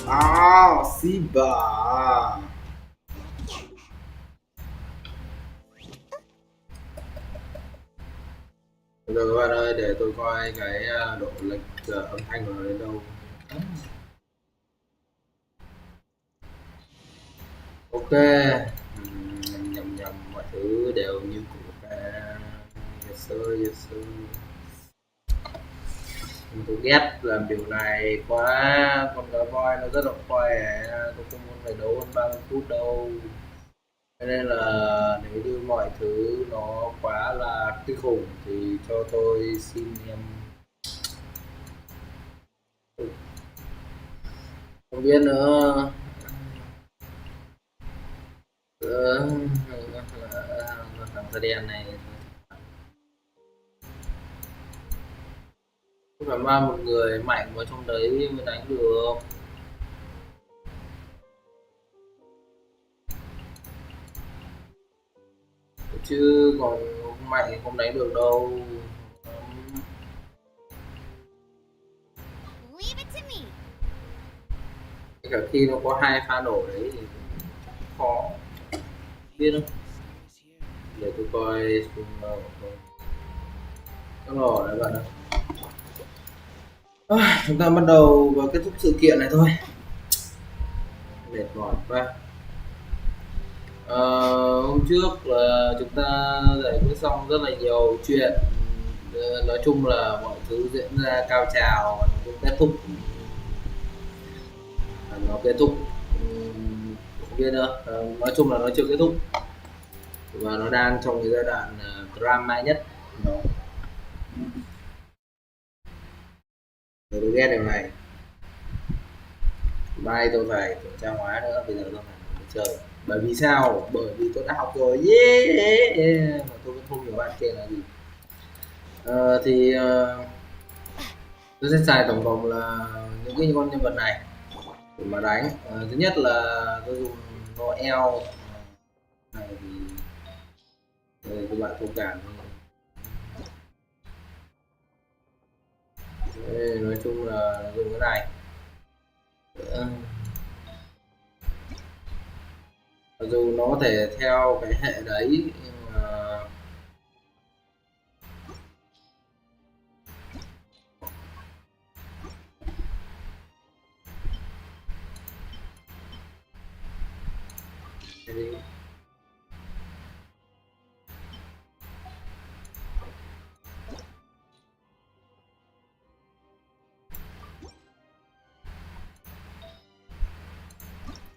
À, Siba. Bây giờ các bạn ơi, để tôi coi cái độ lệch âm thanh của nó đến đâu. Ok. Nhầm nhầm mọi thứ đều như cũ cả. Yes sir, yes sir. Tôi ghét làm điều này quá, con cá voi nó rất là khỏe, tôi không muốn phải đấu hơn 30 phút đâu. Cho nên là nếu như mọi thứ nó quá là kinh khủng thì cho tôi xin em. Không biết nữa. Thằng da đen này không phải mang một người mạnh vào trong đấy mới đánh được, chứ còn mạnh không đánh được đâu. Cả khi nó có hai pha nổ đấy thì khó biết không. Để tôi coi streamer của tôi nó lò đấy bạn ạ. Chúng ta bắt đầu và kết thúc sự kiện này thôi, mệt mỏi quá. Hôm trước là chúng ta giải quyết xong rất là nhiều chuyện. Nói chung là mọi thứ diễn ra cao trào và nó cũng kết thúc, không biết nữa. Nói chung là nó chưa kết thúc và nó đang trong cái giai đoạn drama nhất đó. Tôi ghét điều này. Mai tôi phải kiểm tra hóa nữa, bây giờ tôi phải chơi. Bởi vì sao? Bởi vì tôi đã học rồi, yeah! Mà tôi vẫn không hiểu bạn kia là gì. Thì tôi sẽ xài tổng cộng là những cái con nhân vật này để mà đánh. Thứ nhất là tôi dùng Noel này thì để các bạn thông cảm. Nói chung là dùng cái này. Dù nó có thể theo cái hệ đấy nhưng mà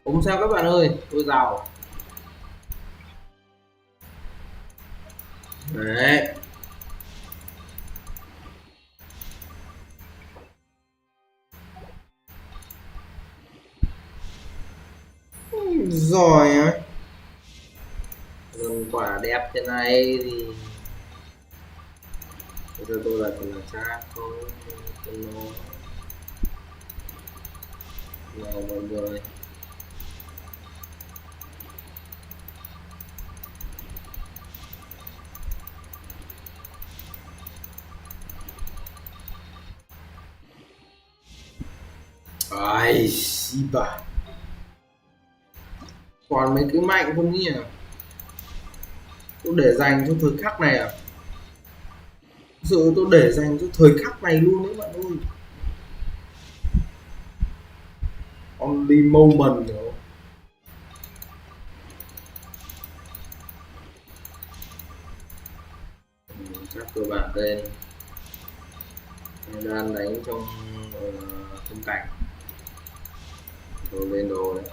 không sao các bạn ơi, tôi giàu đấy. Giỏi ấy, quả đẹp thế này thì bây giờ tôi lại còn là cha thôi. Nào mọi người, ai xí bà, còn mấy cái mạnh không nhỉ? Tôi để dành cho thời khắc này à? Sự tôi để dành cho thời khắc này luôn đấy bạn ơi. Only moment hiểu. Chắc cơ bản lên đang đánh trong khung cảnh rồi lên đồ đấy.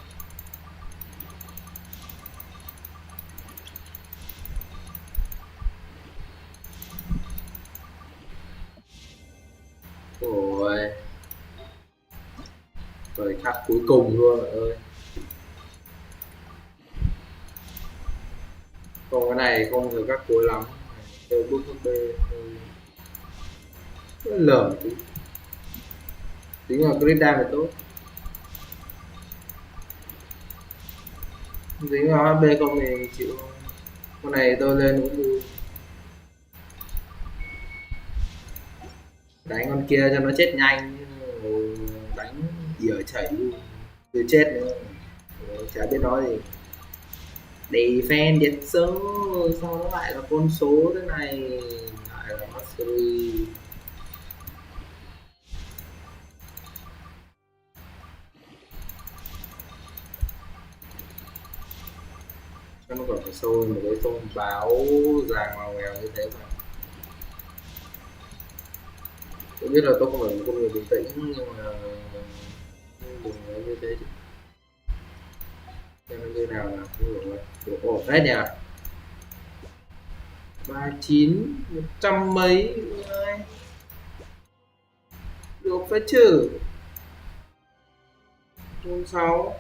Rồi thời khắc cuối cùng luôn bạn ơi. Không, cái này không thời khắc cuối lắm, chơi bước b lởm tí, tính là crit damage tốt, dính vào HP không thì chịu. Con này tôi lên cũng vui, đánh con kia cho nó chết nhanh, đánh ỉa chảy luôn. Người chết nữa. Ủa, chả biết nói gì. Defend điện số, sao nó lại là con số thế này, lại là mastery. Chắc nó còn phải sâu hơn một cái thông báo ràng màu nghèo như thế mà. Tôi biết là tôi không phải một con người bình tĩnh nhưng mà đừng nói như thế chứ. Xem nó như nào là được ổn đấy nhỉ. 39 100 mấy ơi. Được phải chứ. 6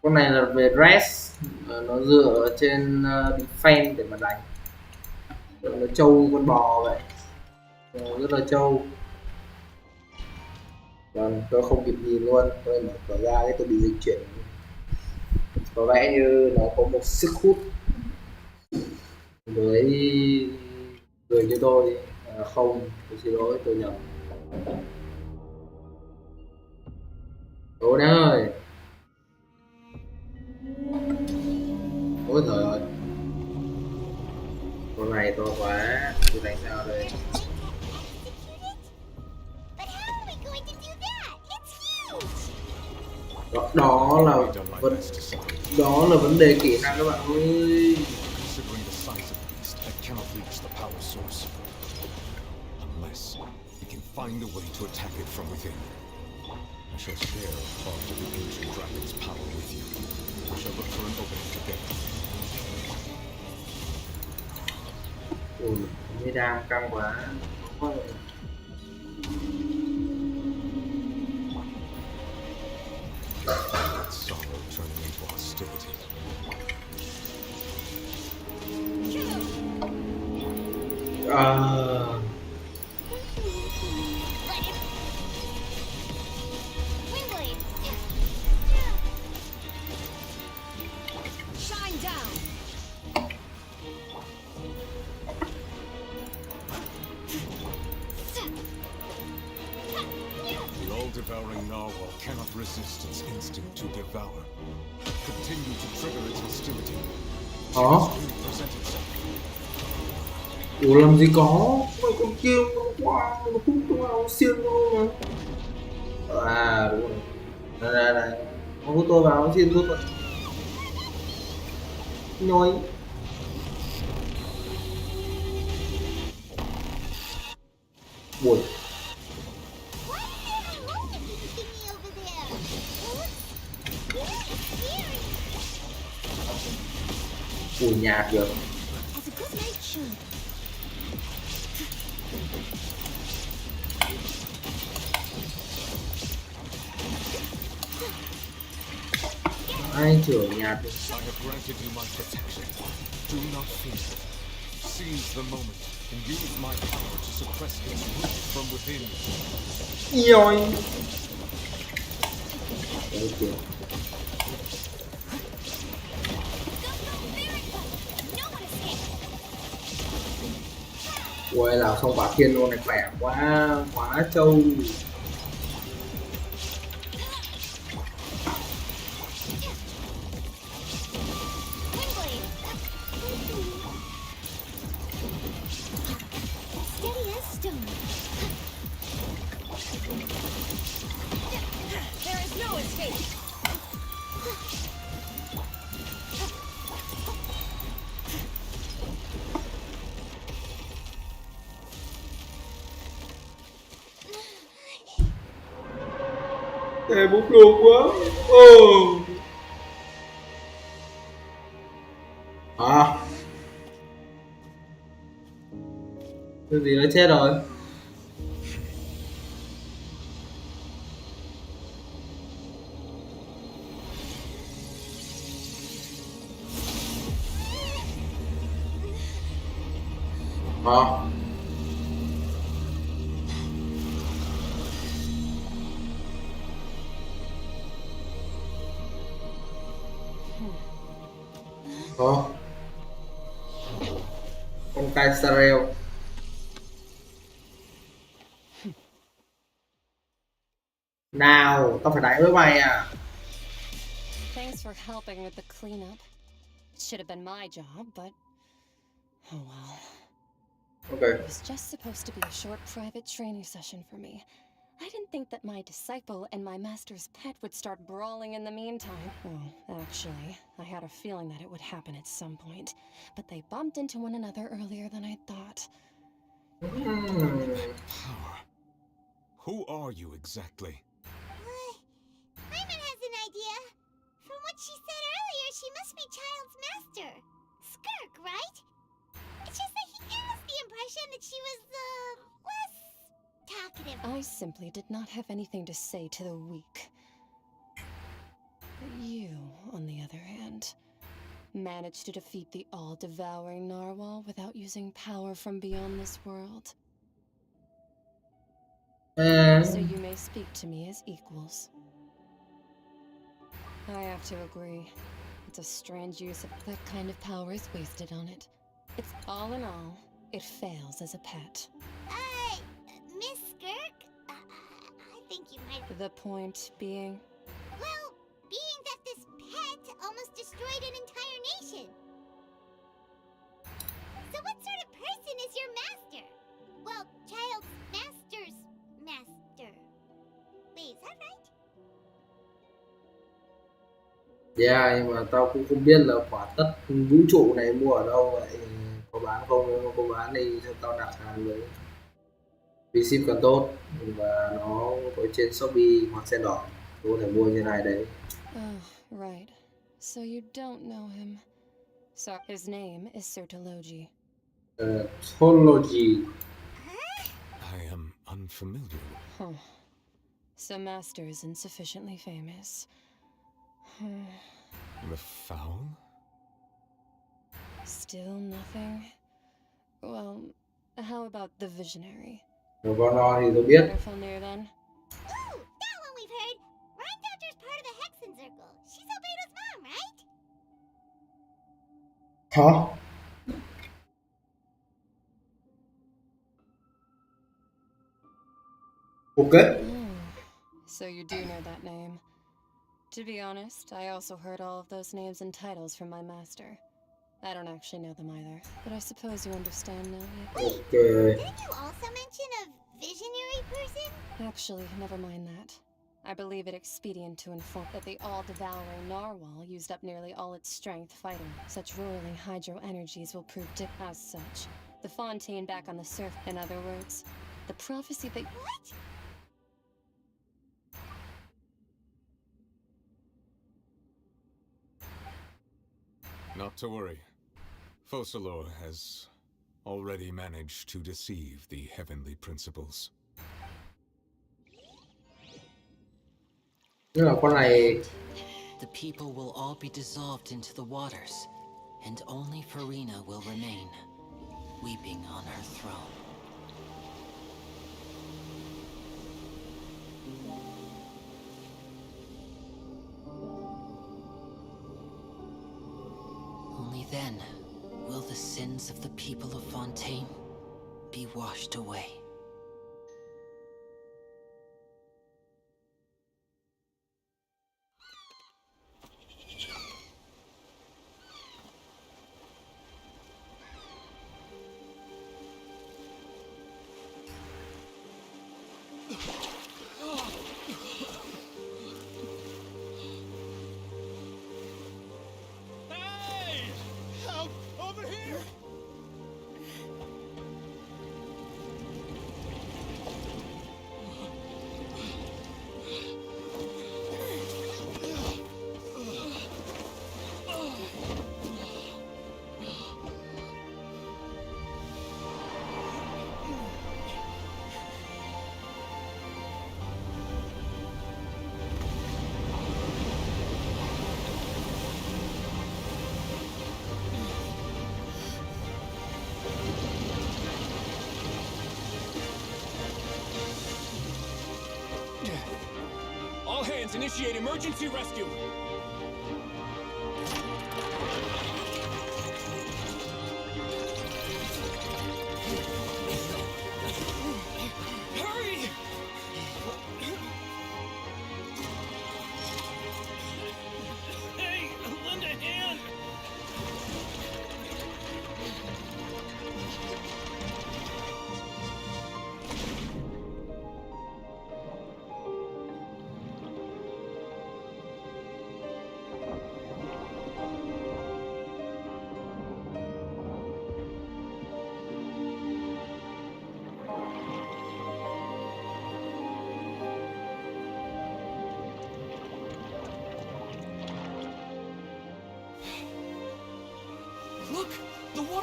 con này là về dress, nó dựa trên defense để mà đánh, nó trâu con bò vậy. Rất là trâu. Còn tôi không kịp nhìn luôn, tôi mở cửa ra cái tôi bị dịch chuyển, có vẻ như nó có một sức hút với người như tôi. Không, tôi xin lỗi, tôi nhầm. Ôi đáng ơi, ôi trời ơi, con này to quá, tôi đánh sao đây? Đó là đó là vấn đề kỹ năng các bạn ơi. Find a way to attack it from within. I shall share part of the ancient dragon's power with you. We shall look for an opening together. Ui, cái đam căng quá. Let sorrow turn into hostility. Devouring narwhal cannot resist its instinct to devour. Continue to trigger its hostility. Present itself. Ủa làm gì có, con kia nó qua, nó hút nó vào xiên luôn mà. À đúng rồi. Này, nó hút tôi vào xiên tôi rồi. Nhoi. Buồn. Ủi nhạt được. Ai trưởng nhạt được. I have granted you my protection. Do not fear. Seize the moment and use my power to suppress its root from within. Nhoi. Okay. Ui là không quả thiên luôn này, khỏe quá, quá trâu. Thế bút luôn quá. Cái gì nó chết rồi. Con Kaisarel. Nào, tao phải đánh với mày à? Thanks for helping with the cleanup. It should have been my job, but oh well. Ok. It was just supposed to be a short private training session for me. I didn't think that my disciple and my master's pet would start brawling in the meantime. Well, actually, I had a feeling that it would happen at some point, but they bumped into one another earlier than I thought. Power. Who are you exactly? Hyman has an idea. From what she said earlier, she must be Child's master. Skirk, right? It's just that he gave us the impression that she was, less talkative. I simply did not have anything to say to the weak. But you, on the other hand, managed to defeat the all-devouring narwhal without using power from beyond this world. So you may speak to me as equals. I have to agree. It's a strange use of that kind of power is wasted on it. It's all in all, it fails as a pet. Miss Skirk? I think you might... The point being? Well, being that this pet almost destroyed an entire nation. So what sort of person is your master? Well, Child's master's master. Wait, is that right? Yeah, nhưng mà tao cũng không biết là quả tất vũ trụ này mua ở đâu vậy, có bán không? Nếu mà có bán thì cho tao đặt hàng với vì ship còn tốt và nó có trên Shopee hoặc Sen đỏ, tôi có thể mua trên này đấy. Oh, right. So you don't know him. So his name is Sir Tologi. Tology. I am unfamiliar. Huh. So Master isn't sufficiently famous. The foul? Still nothing? Well, how about the visionary? Rồi con lo thì tôi biết. Fontaine then? Ooh, that one we've heard. Rhyme Doctor's part of the Hexen Circle. She's Albedo's mom, right? Hả? Ok. So you do know that name. To be honest, I also heard all of those names and titles from my master. I don't actually know them either, but I suppose you understand now. Ok. Didn't you also mention a visionary person? Actually, never mind that. I believe it expedient to inform that the all-devouring narwhal used up nearly all its strength fighting. Such roiling hydro energies will prove as such. The Fontaine back on the surf, in other words. The prophecy that... What? Not to worry. Focalor has already managed to deceive the heavenly principles. Tức là con này The people will all be dissolved into the waters, and only Farina will remain, weeping on her throne. Only then will the sins of the people of Fontaine be washed away. Hey! Help! Over here! All hands, initiate emergency rescue! Hurry!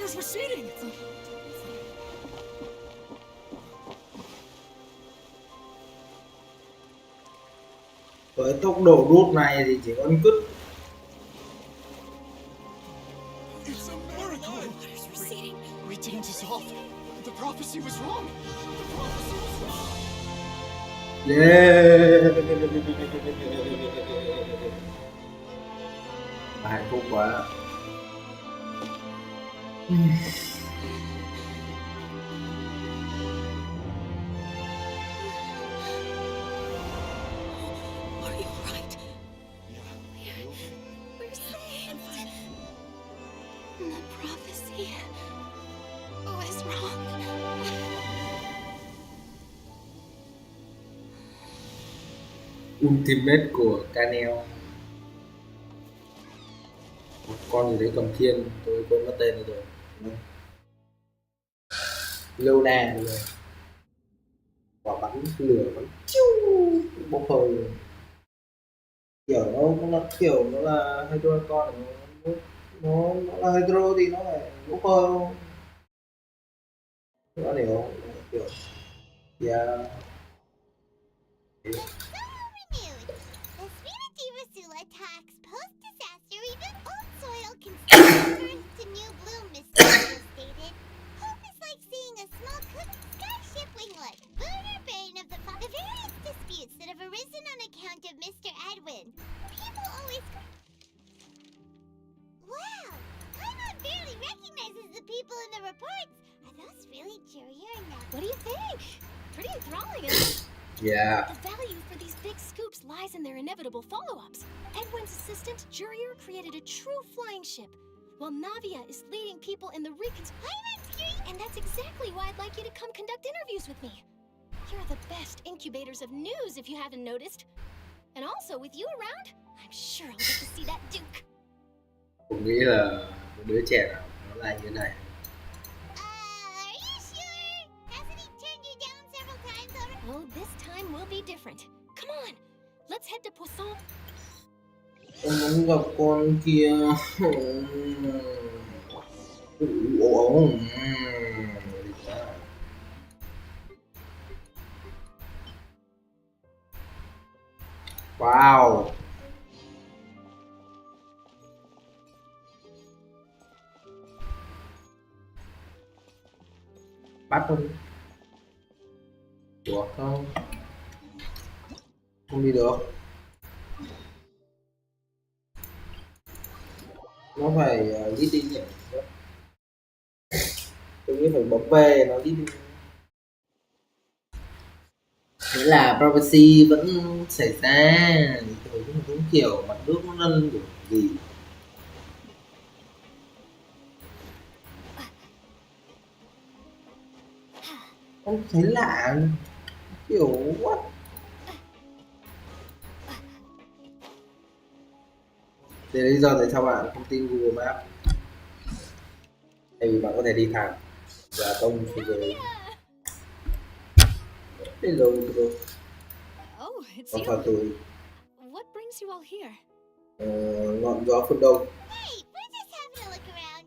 water's receding. Với tốc độ đốt này thì chỉ có cứt. It's a miracle. Water's receding. We didn't dissolve. The prophecy was wrong. The prophecy was wrong. Yeah. Hạnh phúc quá. Are you alright? We're saved. The prophecy was wrong. Ultimate của Canel. Một con gì đấy cầm thiên, tôi quên mất tên rồi. Lâu nè rồi. Quả bắn lửa bắn chiu bốc hơi rồi. Kiểu nó kiểu nó là hydro con, nó là hydro thì nó phải bốc hơi không? Nó hiểu không? Kiểu yeah. Renewed. The Spirit Rasula talks post-disaster even old soil can still turn to new bloom, Miss Rasula stated. Hope is like seeing a small cooking starship winglet, lunar bane of the various disputes that have arisen on account of Mr. Edwin. People always... Wow! Paimon barely recognizes the people in the reports. Are those really Jurier and now? What do you think? Pretty enthralling, isn't it? Yeah. The value for these big scoops lies in their inevitable follow-ups. Edwin's assistant, Jurier, created a true flying ship, while Navia is leading people in the And that's exactly why I'd like you to come conduct interviews with me. You're the best incubators of news, if you haven't noticed. And also, with you around, I'm sure I'll get to see that Duke.ผมnghĩ là một đứa trẻ nào nó là như thế này. Are you sure? Hasn't he turned you down several times already? Oh, this time will be different. Come on, let's head to Poisson. Tôi muốn gặp con kia. Wow. Bắt không? Được không? Không đi được. Nó phải lít đi nhỉ? Tôi nghĩ phải bấm về nó đi. Thế là privacy vẫn xảy ra. Tôi cũng kiểu mặt nước nó nâng kiểu gì. Không thấy lạ. Kiểu what? Thế lý do tại sao bạn không tin Google Maps? Tại vì bạn có thể đi thẳng và tông phía dưới. Hello, hello. Oh, it's Con you. chào tôi. What brings you all here? Ngọn gió phương đông. Hey, we're just having a look around.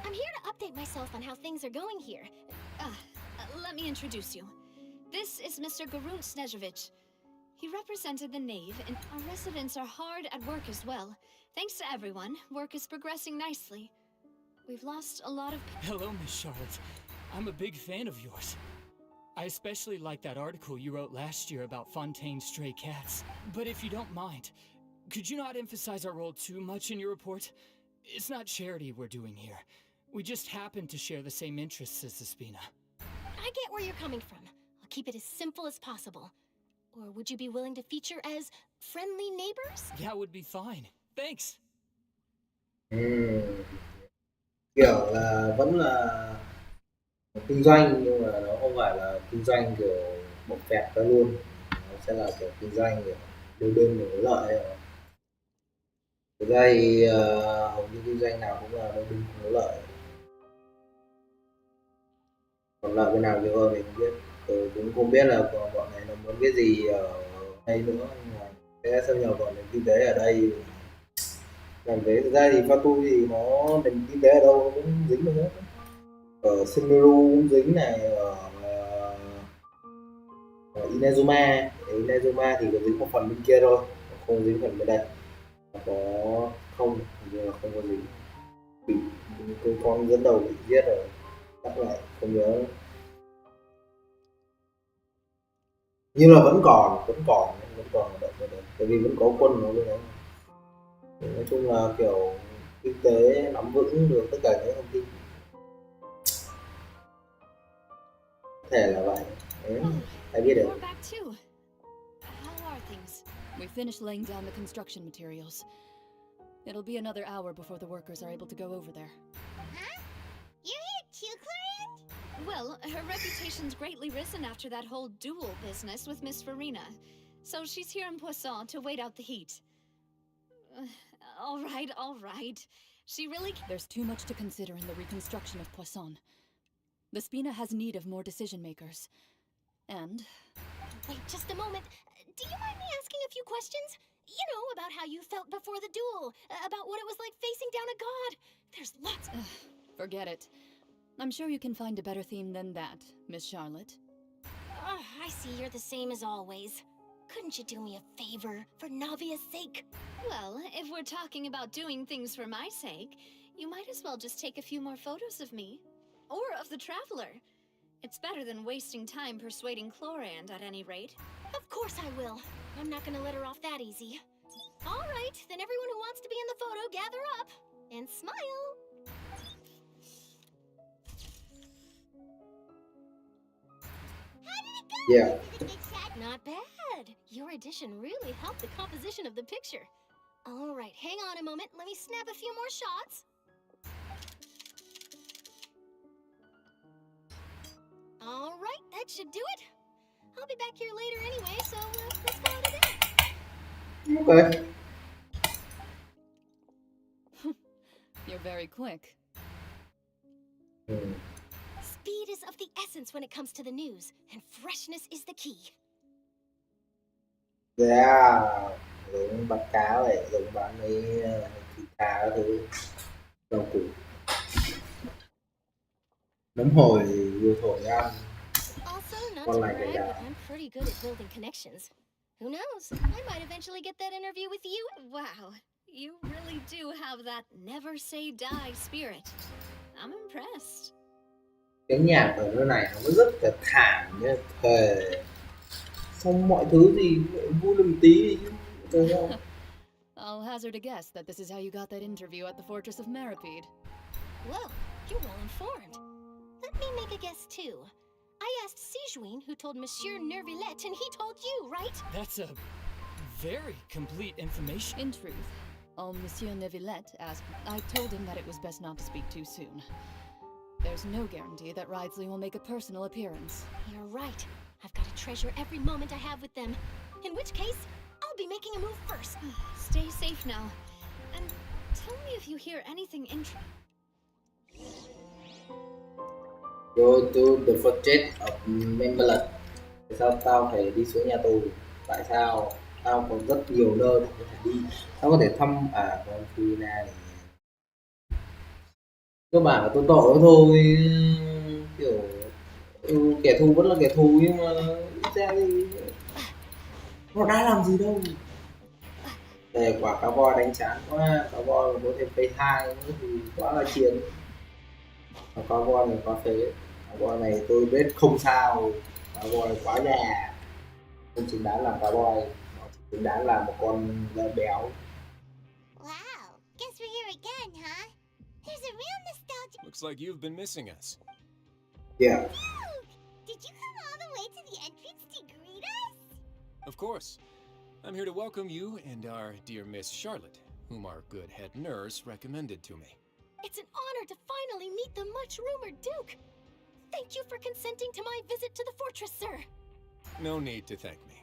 I'm here to update myself on how things are going here. Let me introduce you. This is Mr. Garun Snezhevich. He represented the Knave, and our residents are hard at work as well. Thanks to everyone, work is progressing nicely. We've lost a lot of... Hello, Miss Charlotte. I'm a big fan of yours. I especially like that article you wrote last year about Fontaine's stray cats. But if you don't mind, could you not emphasize our role too much in your report? It's not charity we're doing here. We just happen to share the same interests as the Spina. I get where you're coming from. I'll keep it as simple as possible. Or would you be willing to feature as friendly neighbors? That would be fine. Thanks. Kiểu là vẫn là kinh doanh nhưng mà nó không phải là kinh doanh kiểu bộc phẹt ra luôn. Nó sẽ là kiểu kinh doanh kiểu đôi bên đều có lợi rồi. Thực ra thì hầu như kinh doanh nào cũng là đôi bên có lợi. Còn lợi bên nào chưa hơn mình không biết. Tôi cũng không biết là bọn này nó muốn cái gì ở đây nữa, nhưng mà sẽ xâm nhập vào nền kinh tế ở đây Làm thế thực ra thì Fatu thì nó nền kinh tế ở đâu nó cũng dính được hết. Ở Sumeru cũng dính này, ở Inazuma thì có dính một phần bên kia thôi, không dính phần bên đây. Có không, hình như là không có dính, bị cái con dẫn đầu bị giết rồi, chắc lại không nhớ, nhưng là vẫn còn động ở đây, tại vì vẫn có quân ở bên đấy. Thì nói chung là kiểu kinh tế nắm vững được tất cả những thông tin, có thể là vậy. Đấy, ai biết được. You're back too. How are things? We finished laying down the construction materials. It'll be another hour before the workers are able to go over there. Huh? You're here too, Clorinde? Well, her reputation's greatly risen after that whole duel business with Miss Farina. So she's here in Poisson to wait out the heat. All right. She really There's too much to consider in the reconstruction of Poisson. The Spina has need of more decision makers. And Wait just a moment. Do you mind me asking a few questions? You know, about how you felt before the duel, about what it was like facing down a god. There's lots. forget it. I'm sure you can find a better theme than that, Miss Charlotte. I see you're the same as always. Couldn't you do me a favor, for Navia's sake? Well, if we're talking about doing things for my sake, you might as well just take a few more photos of me. Or of the Traveler. It's better than wasting time persuading Clorinde, at any rate. Of course I will. I'm not gonna let her off that easy. All right, then everyone who wants to be in the photo, gather up. And smile. How did it go? Yeah. Is it a good shot? Not bad. Your addition really helped the composition of the picture. All right, hang on a moment. Let me snap a few more shots. All right, that should do it. I'll be back here later anyway, so let's call it a day. Ok. You're very quick. Speed is of the essence when it comes to the news, and freshness is the key. Yeah, lượng bắt cá vậy, lượng bán mấy thịt cá các thứ, rau củ, nấm hồi vừa thổi ăn. Also, not Well, to like brag, that. but I'm pretty good at building connections. Who knows? I might eventually get that interview with you. Wow, you really do have that never say die spirit. I'm impressed. Cái nhạc ở nơi này nó rất là thảm nhá, thề. Xong mọi thứ gì vui lên một tí đi chứ, được không? I'll hazard a guess that this is how you got that interview at the Fortress of Meripede. Well, you're well informed. Let me make a guess too. I asked Sijuin who told Monsieur Nervillet, and he told you, right? That's a very complete information. In truth, all Monsieur Neuvillette asked, I told him that it was best not to speak too soon. There's no guarantee that Ridesley will make a personal appearance. You're right. I've got to treasure every moment I have with them. In which case, I'll be making a move first. Stay safe now. And tell me if you hear anything interesting. Go to the fortress of Memblet. Tại sao tao phải đi xuống nhà tù? Tại sao tao còn rất nhiều nơi để có thể đi? Tao có thể thăm con Fina này. Cơ bản là tôi tội thôi, kiểu kẻ thù vẫn là kẻ thù, nhưng mà ra thì nó đã làm gì đâu. Để quả cá voi đánh chán quá, cá voi mà có thêm phase 2 nữa thì quá là chiến. Cá voi này quá phế, cá voi này tôi biết không sao, cá voi quá già, không xứng đáng làm cá voi, nó chỉ xứng đáng là một con lợn béo. Wow, guess we're here again, huh? There's a real nostalgic. Looks like you've been missing us. Yeah. Luke, did you come all the way to the entrance to greet us? Of course. I'm here to welcome you and our dear Miss Charlotte, whom our good head nurse recommended to me. It's an honor to finally meet the much-rumored Duke. Thank you for consenting to my visit to the fortress, sir. No need to thank me.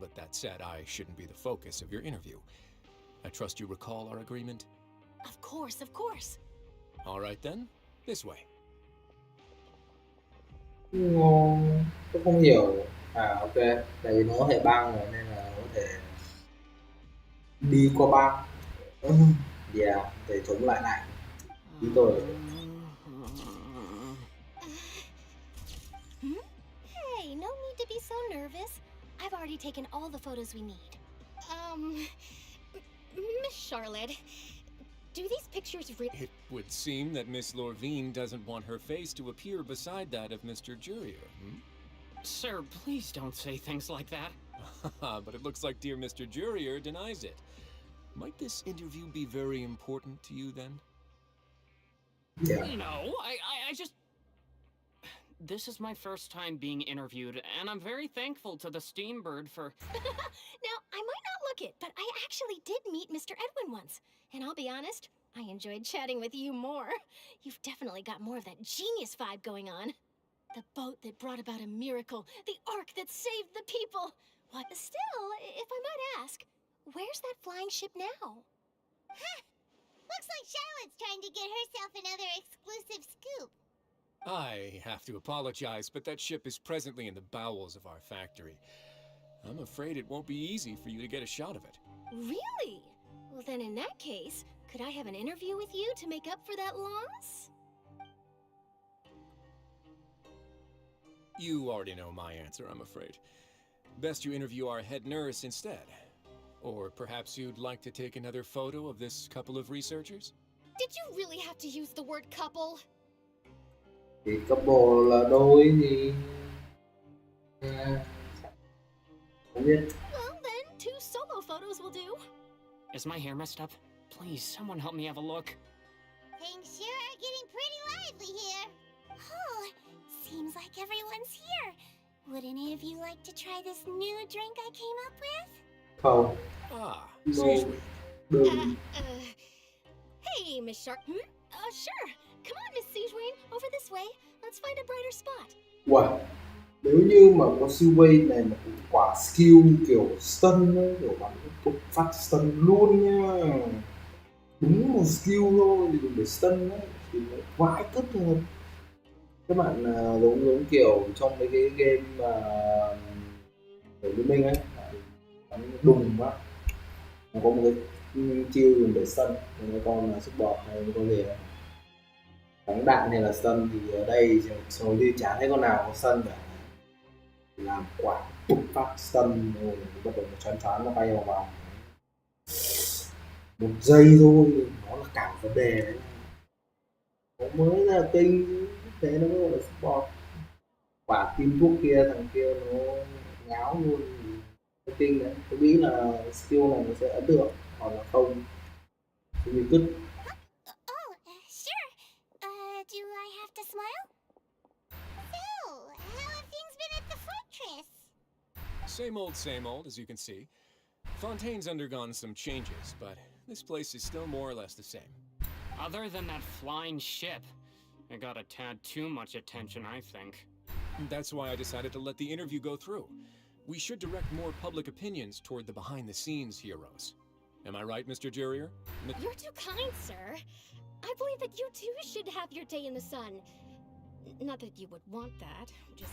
But that said, I shouldn't be the focus of your interview. I trust you recall our agreement? Of course, of course. All right then, this way. Ngon, tôi không hiểu. Ok, tại vì nó hệ băng rồi nên là có thể đi qua băng. Yeah, để chống lại lại ý tôi. Hey, no need to be so nervous. I've already taken all the photos we need. Miss Charlotte, do these pictures really? It would seem that Miss Lorvine doesn't want her face to appear beside that of Mr. Jurier, hmm? Sir, please don't say things like that. But it looks like dear Mr. Jurier denies it. Might this interview be very important to you then? Yeah. No, I just... This is my first time being interviewed, and I'm very thankful to the Steambird for... Now, I might not look it, but I actually did meet Mr. Edwin once. And I'll be honest, I enjoyed chatting with you more. You've definitely got more of that genius vibe going on. The boat that brought about a miracle, the ark that saved the people. What? Still, if I might ask, where's that flying ship now? Looks like Charlotte's trying to get herself another exclusive scoop. I have to apologize, but that ship is presently in the bowels of our factory. I'm afraid it won't be easy for you to get a shot of it. Really? Well, then in that case, could I have an interview with you to make up for that loss? You already know my answer, I'm afraid. Best you interview our head nurse instead. Or perhaps you'd like to take another photo of this couple of researchers? Did you really have to use the word couple? Thì couple là đôi thì không biết. Well, then, 2 solo photos will do. Is my hair messed up? Please, someone help me have a look. Things sure are getting pretty lively here. Oh, seems like everyone's here. Would any of you like to try this new drink I came up with? Không. Ah, No. Seaweed. Đừng. Hey, Miss Sharp. Sure. Come on, Miss Seaweed. Over this way. Let's find a brighter spot. Wow. Nếu như mà có siêu bay này mà cũng quả skill kiểu stun ấy, kiểu bắn tục phát stun luôn nha. Đúng một skill thôi thì đừng để stun ấy, thì nó vãi cứt rồi. Các bạn giống kiểu trong mấy cái game mà kiểu liên minh ấy, bắn đùng quá. Nó có một cái chiêu dùng để stun, mấy con là support hay mấy con gì ấy. Bắn đạn hay là stun thì ở đây hầu như chả thấy con nào có stun cả. Làm quả bục phát stun rồi bắt đầu nó choáng nó bay vào vòng. 1 giây thôi nó là cả vấn đề đấy. Nó mới là kinh thế nó mới gọi là support. Quả tim thuốc kia thằng kia nó ngáo luôn. Cái kinh đấy, tôi nghĩ là skill này nó sẽ ấn được, hoặc là không thì mình cứ. Sure. Do I have to smile? So, how have things been at the fortress? Same old, as you can see. Fontaine's undergone some changes, but this place is still more or less the same. Other than that flying ship, it got a tad too much attention, I think. That's why I decided to let the interview go through. We should direct more public opinions toward the behind-the-scenes heroes. Am I right, Mr. Jurier? You're too kind, sir. I believe that you too should have your day in the sun. Not that you would want that, just...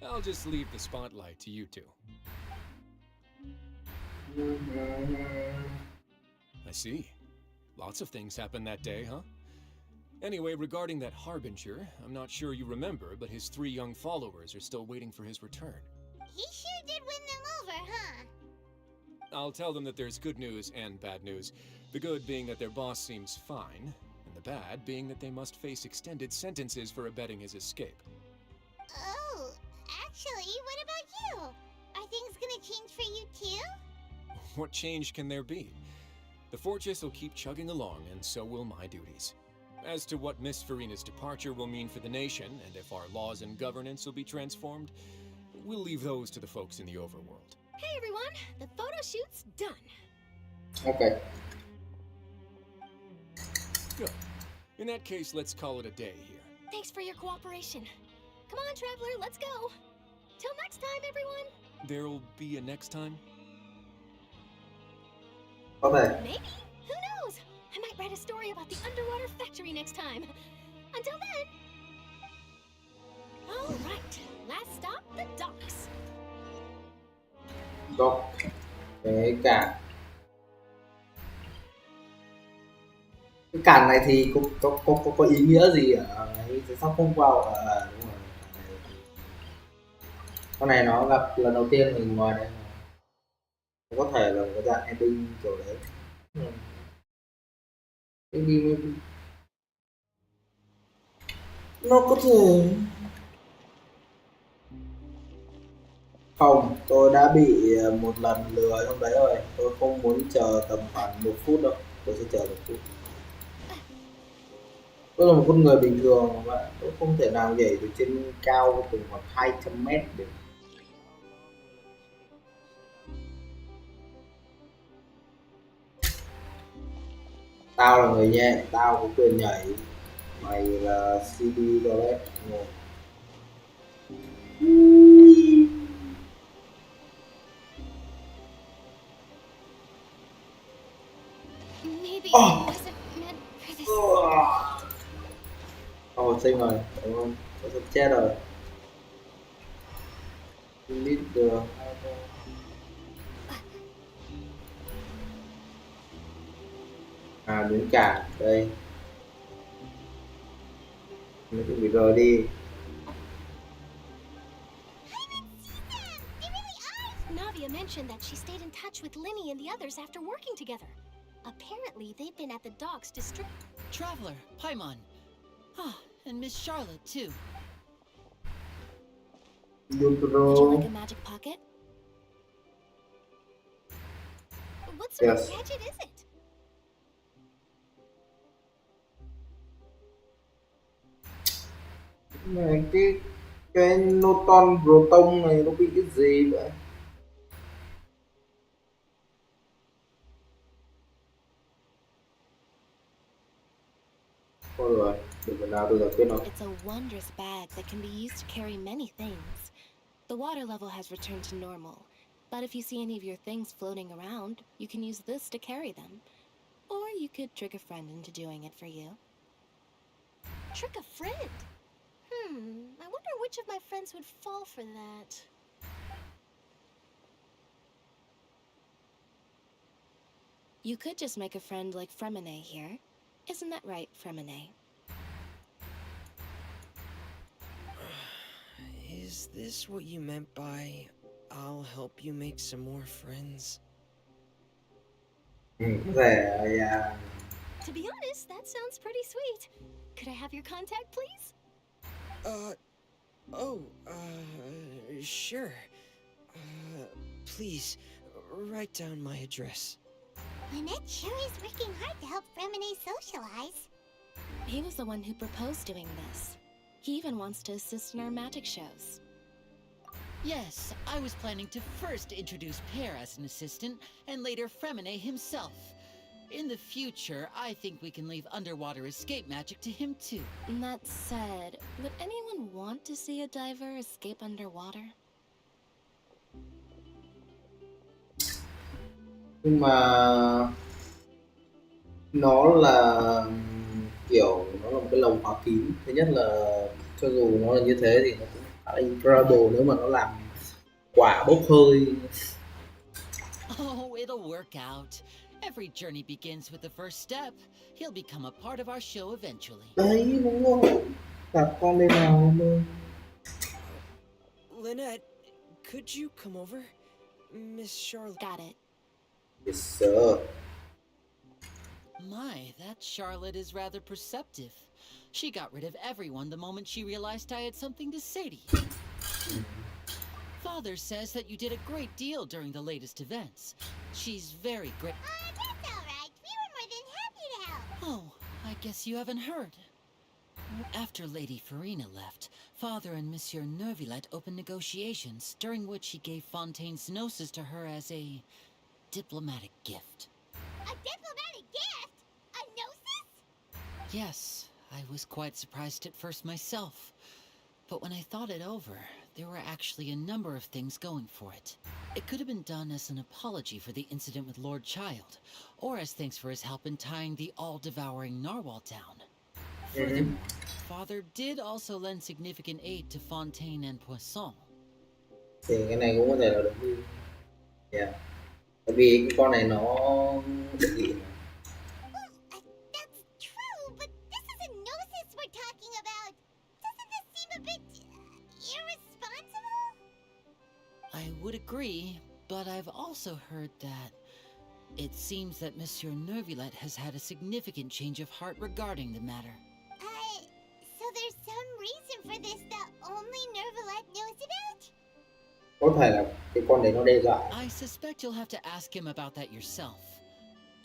I'll just leave the spotlight to you two. I see. Lots of things happened that day, huh? Anyway, regarding that Harbinger, I'm not sure you remember, but his 3 young followers are still waiting for his return. He sure did win them over, huh? I'll tell them that there's good news and bad news. The good being that their boss seems fine, and the bad being that they must face extended sentences for abetting his escape. Oh, actually, what about you? Are things gonna change for you too? What change can there be? The fortress will keep chugging along, and so will my duties. As to what Miss Farina's departure will mean for the nation, and if our laws and governance will be transformed, we'll leave those to the folks in the overworld. Hey everyone, the photo shoot's done. Okay. Good. In that case, let's call it a day here. Thanks for your cooperation. Come on, Traveler, let's go. Till next time, everyone. There'll be a next time? Có thể. Maybe. Who knows? I might write a story about the underwater factory next time. Until then. All right. Last stop, the docks. Dock. Cái cảng. Cái cản này thì có ý nghĩa gì ở ấy, sắp không vào đúng rồi. Con này nó gặp lần đầu tiên mình ngoài đây có thể là cái dạng ending kiểu đấy. Ừ. Cái gì nó có thể không, tôi đã bị một lần lừa trong đấy rồi, tôi không muốn chờ tầm khoảng 1 phút đâu, tôi sẽ chờ 1 phút. Tôi là một con người bình thường mà tôi không thể nào nhảy từ trên cao từ khoảng 200 mét được. Tao là người nhẹ, tao có quyền nhảy, mày là CD toilet ngồi. Maybe it Oh. wasn't meant for this. Ồ, xinh rồi, đúng không? Tôi sắp chết rồi. Lít đường. À, đến cản, đây. Mình chuẩn bị rời đi. Navia mentioned that she stayed in touch with Linny and the others after working together. Apparently, they've been at the docks district. Traveler, Paimon. Ah, and Miss Charlotte, too. Would you like a magic pocket? What sort Yes. of gadget is it? Này, cái Noton Proton này nó bị cái gì vậy? Thôi rồi, đừng phần nào tôi giải quyết nó. It's a wondrous bag that can be used to carry many things. The water level has returned to normal, but if you see any of your things floating around, you can use this to carry them. Or you could trick a friend into doing it for you. Trick a friend? I wonder which of my friends would fall for that. You could just make a friend like Fremine here. Isn't that right, Fremine? Is this what you meant by I'll help you make some more friends? Có thể To be honest, that sounds pretty sweet. Could I have your contact, please? Sure. Please, write down my address. Lynette sure is working hard to help Fremine socialize. He was the one who proposed doing this. He even wants to assist in our magic shows. Yes, I was planning to first introduce Pear as an assistant, and later Fremine himself. In the future, I think we can leave underwater escape magic to him too. That said, would anyone want to see a diver escape underwater? nhưng mà nó là kiểu nó là một cái lồng khóa kín. Thứ nhất là cho dù nó là như thế thì nó cũng khá là incredible nếu mà nó làm quả bốc hơi. Oh, it'll work out. Every journey begins with the first step. He'll become a part of our show eventually. Đấy, đúng rồi. Đặt con lên nào luôn. Lynette, could you come over? Miss Charlotte. Got it. Yes, sir. My, that Charlotte is rather perceptive. She got rid of everyone the moment she realized I had something to say to you. Father says that you did a great deal during the latest events. She's very great. That's all right. We were more than happy to help. Oh, I guess you haven't heard. After Lady Farina left, Father and Monsieur Neuvillette opened negotiations, during which he gave Fontaine's gnosis to her as a diplomatic gift. A diplomatic gift? A gnosis? Yes, I was quite surprised at first myself. But when I thought it over, there were actually a number of things going for it. It could have been done as an apology for the incident with Lord Child, or as thanks for his help in tying the all-devouring narwhal down. Furthermore, Father did also lend significant aid to Fontaine and Poisson. Thì cái này cũng có thể là đúng đi. Yeah. Bởi vì cái con này nó định vị mà. That's I would agree, but I've also heard that it seems that Monsieur Nervillet has had a significant change of heart regarding the matter. So there's some reason for this that only Nervillet knows about? Có thể là cái con đấy nó đe dọa. I suspect you'll have to ask him about that yourself.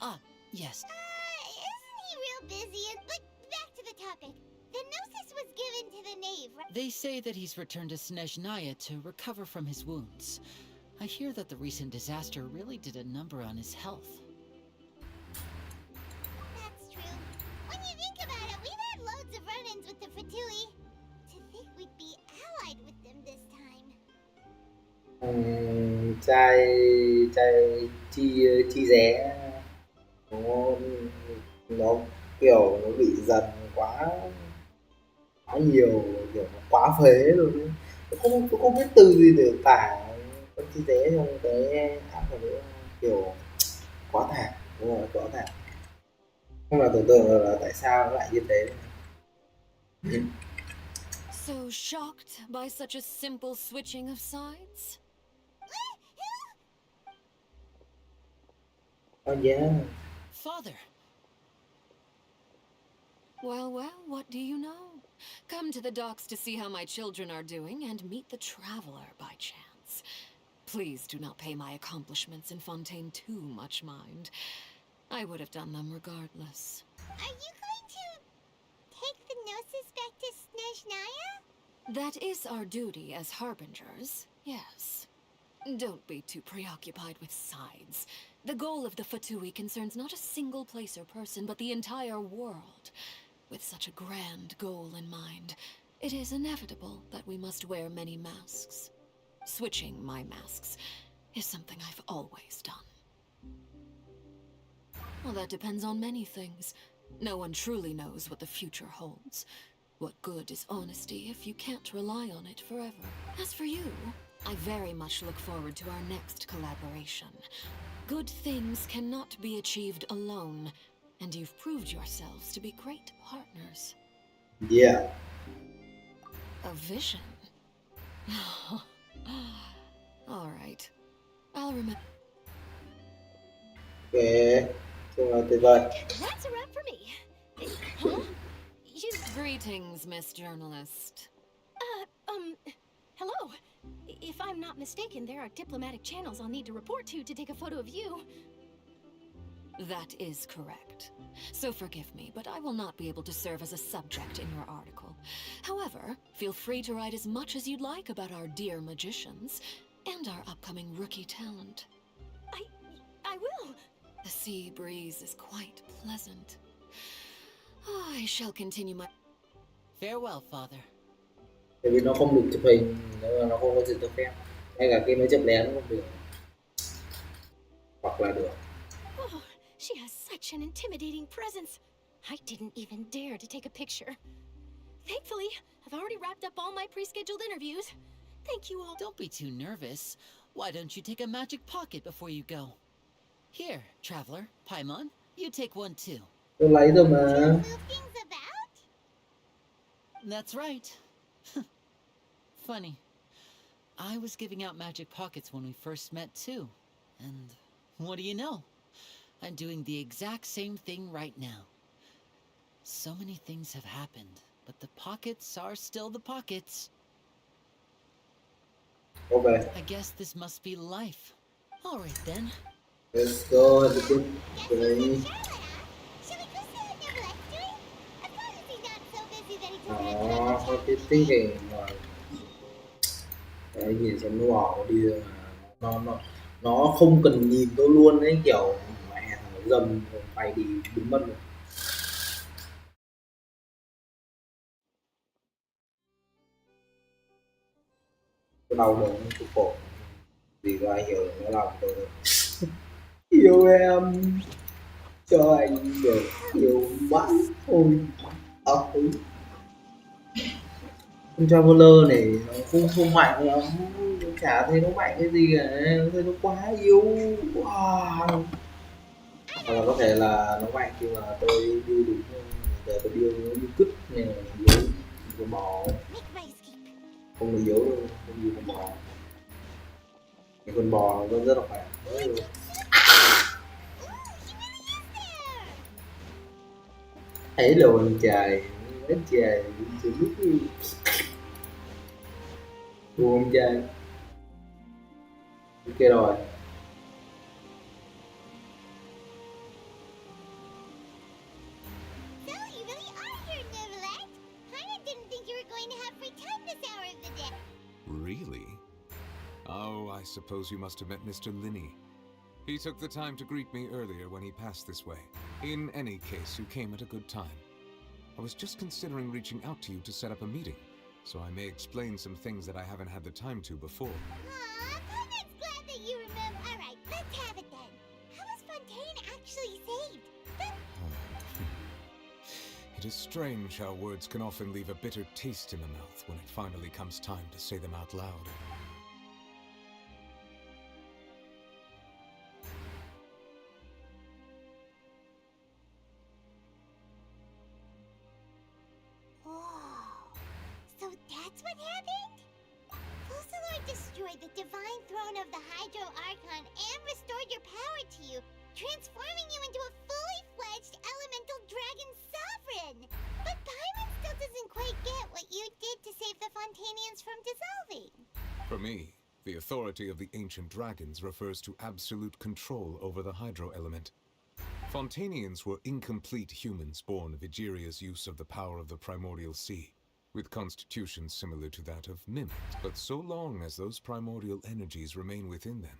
Ah, yes. Isn't he real busy? But back to the topic. The Gnosis was given to the knave, right? They say that he's returned to Snezhnaya to recover from his wounds. I hear that the recent disaster really did a number on his health. That's true. When you think about it, we've had loads of run-ins with the Fatui. To think we'd be allied with them this time. Trai chi ré nó kiểu nó bị dần quá nhiều, kiểu nó quá phế rồi đấy. Tôi không biết từ gì để tả con chi ré trong cái áp này nữa, kiểu quá thảm, đúng rồi, quá thảm. Không là tưởng tượng là tại sao nó lại như thế. So shocked by such a simple switching of sides? Oh yeah. Father! Well, what do you know? Come to the docks to see how my children are doing and meet the traveler by chance. Please do not pay my accomplishments in Fontaine too much mind. I would have done them regardless. Are you going to take the Gnosis back to Snezhnaya? That is our duty as harbingers, yes. Don't be too preoccupied with sides. The goal of the Fatui concerns not a single place or person, but the entire world. With such a grand goal in mind, it is inevitable that we must wear many masks. Switching my masks is something I've always done. Well, that depends on many things. No one truly knows what the future holds. What good is honesty if you can't rely on it forever? As for you, I very much look forward to our next collaboration. Good things cannot be achieved alone, and you've proved yourselves to be great partners. Yeah. A vision? All right. I'll remember. Ok, chung là tuyệt vời. That's a wrap for me. Huh? Greetings, Miss Journalist. Hello. If I'm not mistaken, there are diplomatic channels I'll need to report to take a photo of you. That is correct. So forgive me, but I will not be able to serve as a subject in your article. However, feel free to write as much as you'd like about our dear magicians and our upcoming rookie talent. I will. The sea breeze is quite pleasant. I shall continue my... Farewell, Father. Tại vì nó không được chụp hình, nó không có sự cho phép. Ngay cả khi nó chụp lén cũng không được. Hoặc là được. Oh, she has such an intimidating presence. I didn't even dare to take a picture. Thankfully, I've already wrapped up all my pre-scheduled interviews. Thank you all. Don't be too nervous. Why don't you take a magic pocket before you go? Here, traveler, Paimon, you take one too. Tôi lấy rồi mà. Move things about? That's right. Funny. I was giving out magic pockets when we first met too. And what do you know? I'm doing the exact same thing right now. So many things have happened, but the pockets are still the pockets. Okay. I guess this must be life. All right then. Let's go. Let's go. Guess you said Charlotte, huh? Should we go see what Neverlet's doing? Of course he's not so busy that he told her to Nó come có to cái town. tính hình mà cái nhìn xem nó bỏ đi rồi mà nó không cần nhìn tôi luôn ấy, kiểu mẹ thằng dầm rồi mày đi biến mất rồi. Cái đau đớn cái cổ vì có ai hiểu được cái lòng tôi đâu. Yêu em cho anh được yêu mãi thôi. Con Traveler này nó không mạnh lắm, tôi chả thấy nó mạnh cái gì cả, thấy nó quá yếu. Wow. Hoặc là có thể là nó mạnh khi mà tôi điêu đúng, giờ tôi điêu nó như cứt nên là yếu con bò, Make my escape. không được yếu đâu, không như con bò. Con bò nó rất là khỏe. Ooh, he really is there! Thấy luôn trời, quá trời, chỉ biết buồn trời. Ok rồi. So, you really are here, Neverland. Paimon didn't think you were going to have free time this hour of the day. Really? Oh, I suppose you must have met Mr. Linney. He took the time to greet me earlier when he passed this way. In any case, you came at a good time. I was just considering reaching out to you to set up a meeting, so I may explain some things that I haven't had the time to before. Aw, Paimon's glad that you remember. Alright, let's have it then. How was Fontaine actually saved? It is strange how words can often leave a bitter taste in the mouth when it finally comes time to say them out loud. Whoa. So that's what happened? Focalor destroyed the divine throne of the Hydro Archon and restored your power to you, transforming you into a fully fledged elemental dragon sovereign. But Paimon still doesn't quite get what you did to save the Fontainians from dissolving. For me, the authority of the ancient dragons refers to absolute control over the hydro element. Fontainians were incomplete humans born of Egeria's use of the power of the primordial sea, with constitutions similar to that of mimics. But so long as those primordial energies remain within them,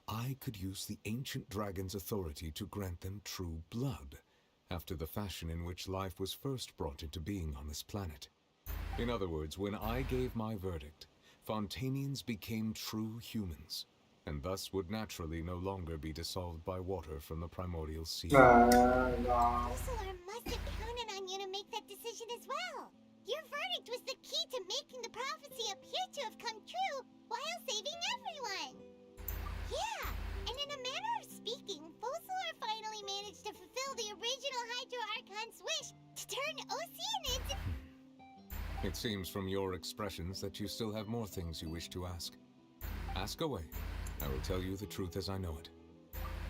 I could use the ancient dragon's authority to grant them true blood, after the fashion in which life was first brought into being on this planet. In other words, when I gave my verdict, Fontainians became true humans, and thus would naturally no longer be dissolved by water from the primordial sea. Ngon. Focalor must have counted on you to make that decision as well. Your verdict was the key to making the prophecy appear to have come true while saving everyone. Yeah, and in a manner of speaking, Focalor finally managed to fulfill the original Hydro Archon's wish to turn Oceanids. It seems from your expressions that you still have more things you wish to ask. Ask away. I will tell you the truth as I know it.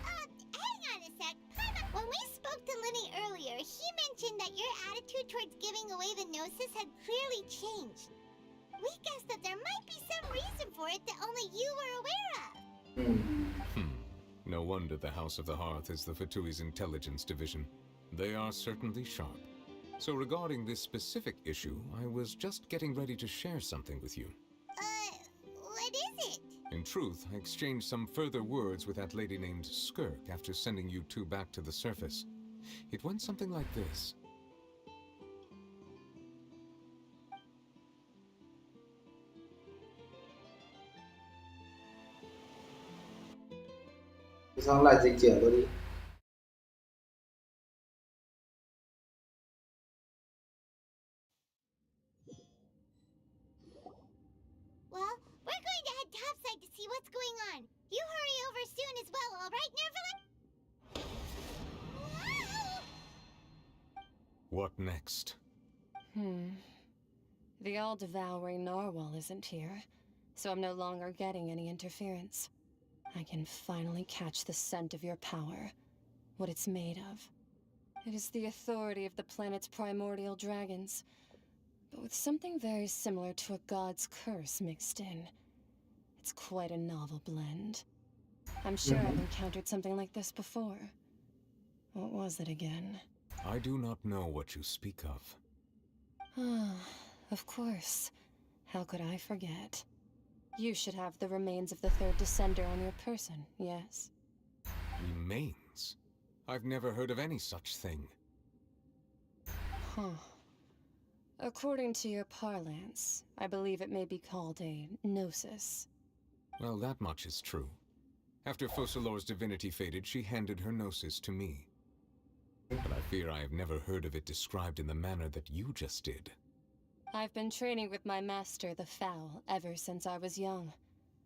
Hang on a sec. Paimon, when we spoke to Linny earlier, he mentioned that your attitude towards giving away the Gnosis had clearly changed. We guessed that there might be some reason for it that only you were aware of. No wonder the House of the Hearth is the Fatui's intelligence division. They are certainly sharp. So regarding this specific issue, I was just getting ready to share something with you. What is it? In truth, I exchanged some further words with that lady named Skirk after sending you two back to the surface. It went something like this. Sao lại dịch chuyển tôi đi? Well, we're going to head topside to see what's going on. You hurry over soon as well, all right, Nervalin? What next? The all-devouring narwhal isn't here, so I'm no longer getting any interference. I can finally catch the scent of your power, what it's made of. It is the authority of the planet's primordial dragons, but with something very similar to a god's curse mixed in. It's quite a novel blend. I'm sure I've encountered something like this before. What was it again? I do not know what you speak of. Ah, of course. How could I forget? You should have the remains of the third descender on your person, yes? Remains? I've never heard of any such thing. Huh. According to your parlance, I believe it may be called a gnosis. Well, that much is true. After Focalor's divinity faded, she handed her gnosis to me. But I fear I have never heard of it described in the manner that you just did. I've been training with my master, the Foul, ever since I was young,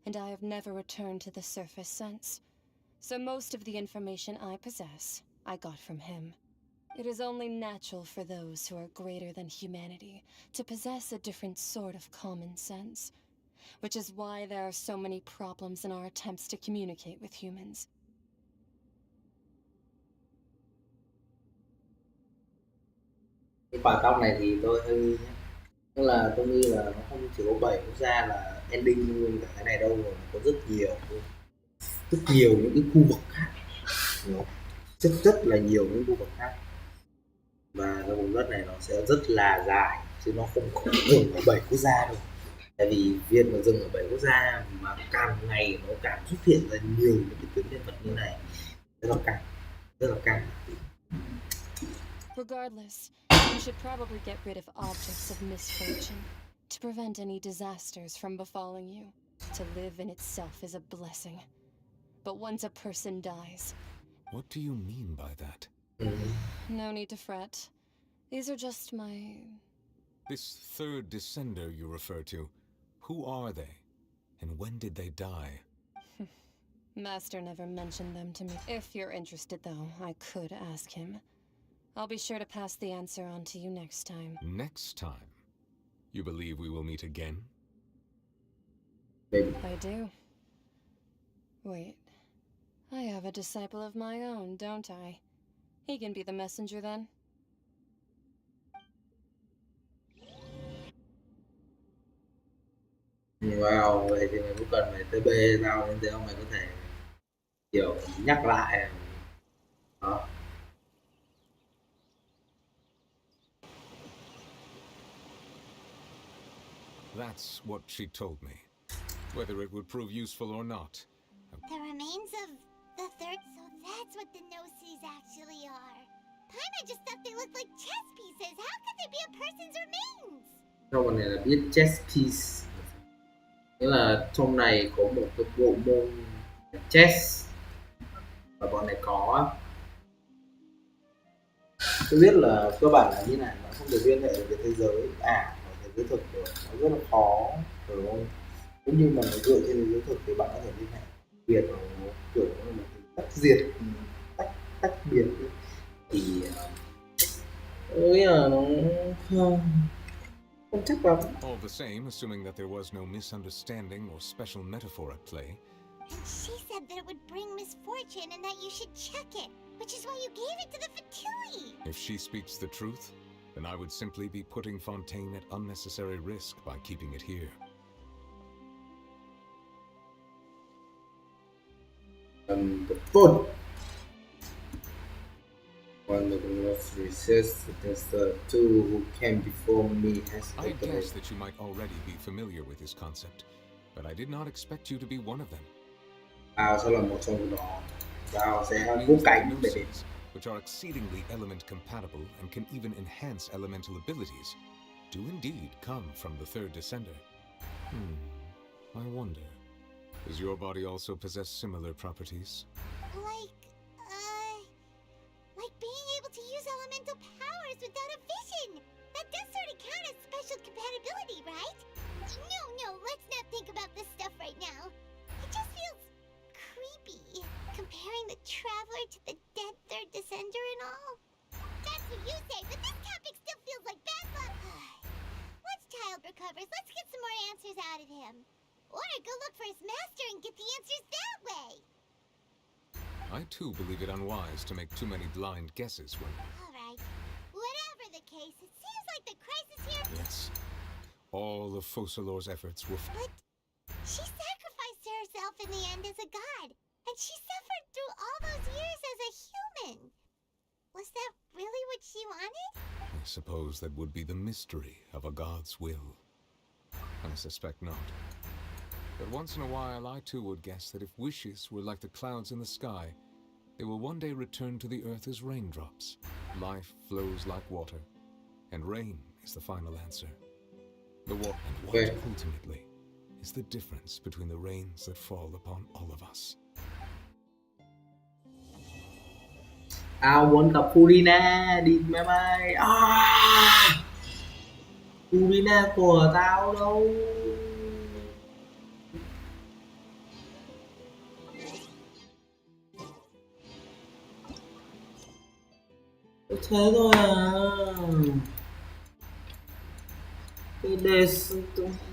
and I have never returned to the surface since. So most of the information I possess, I got from him. It is only natural for those who are greater than humanity to possess a different sort of common sense. which is why there are so many problems in our attempts to communicate with humans. Cái quả tóc này thì tôi hơi nghi nhé. Tức là tôi nghĩ là nó không chỉ có 7 quốc gia là ending luôn cả cái này đâu, rồi có rất nhiều những cái khu vực khác, hiểu không? Rất là nhiều những khu vực khác, và cái vùng đất này nó sẽ rất là dài chứ nó không có dừng ở 7 quốc gia đâu. Tại vì việc mà dừng ở 7 quốc gia mà càng ngày nó càng xuất hiện ra nhiều những cái tuyến nhân vật như này, rất là căng. Regardless, you should probably get rid of objects of misfortune to prevent any disasters from befalling you. To live in itself is a blessing. But once a person dies... What do you mean by that? No need to fret. These are just my... This third descender you refer to, who are they? And when did they die? Master never mentioned them to me. If you're interested, though, I could ask him. I'll be sure to pass the answer on to you next time. Next time? You believe we will meet again? I do. Wait. I have a disciple of my own, don't I? He can be the messenger then. Wow, vậy thì mày cũng cần phải TP tao nên thế không, mày có thể kiểu nhắc lại đó. That's what she told me. Whether it would prove useful or not. The remains of the third, so that's what the gnosis actually are. Paimon just thought they looked like chess pieces. How could they be a person's remains? Câu này là biết chess piece. Nghĩa là trong này có một cái bộ môn chess và bọn này có. Tôi biết là cơ bản là như này, nó không được liên hệ với thế giới ảo và thế giới thực được, nó rất là khó, đúng không? Cũng như mà nó dựa trên thế giới thực thì bạn có thể liên hệ biệt nó kiểu là một tách diệt, tách biệt thì tôi nghĩ là nó không chắc lắm. All the same, assuming that there was no misunderstanding or special metaphor at play. And she said that it would bring misfortune and that you should check it, which is why you gave it to the Fatui. If she speaks the truth, then I would simply be putting Fontaine at unnecessary risk by keeping it here. The foot. One of the most resist against the two who came before me has I guess that you might already be familiar with this concept, but I did not expect you to be one of them. Sẽ là một trong đó. Sẽ It cố means that cảnh để gnosis, which are exceedingly element compatible and can even enhance elemental abilities, do indeed come from the third descender. I wonder, does your body also possess similar properties? Like being able to use elemental powers without a vision. That does sort of count as special compatibility, right? No, let's not think about this stuff right now. It just feels creepy, comparing the Traveler to the dead third descender and all. That's what you say, but this topic still feels like bad luck. Once Child recovers, let's get some more answers out of him. Or go look for his master and get the answers that way. I too believe it unwise to make too many blind guesses when... Alright. Whatever the case, it seems like the crisis here... Yes. All of Focalor's efforts were... But she sacrificed herself in the end as a god. And she suffered through all those years as a human. Was that really what she wanted? I suppose that would be the mystery of a god's will. I suspect not. But once in a while, I too would guess that if wishes were like the clouds in the sky, they will one day return to the earth as raindrops. Life flows like water, and rain is the final answer. And what ultimately is the difference between the rains that fall upon all of us? Tao muốn gặp Furina, đi máy bay. Furina của tao đâu? Thế thôi à? Cái đề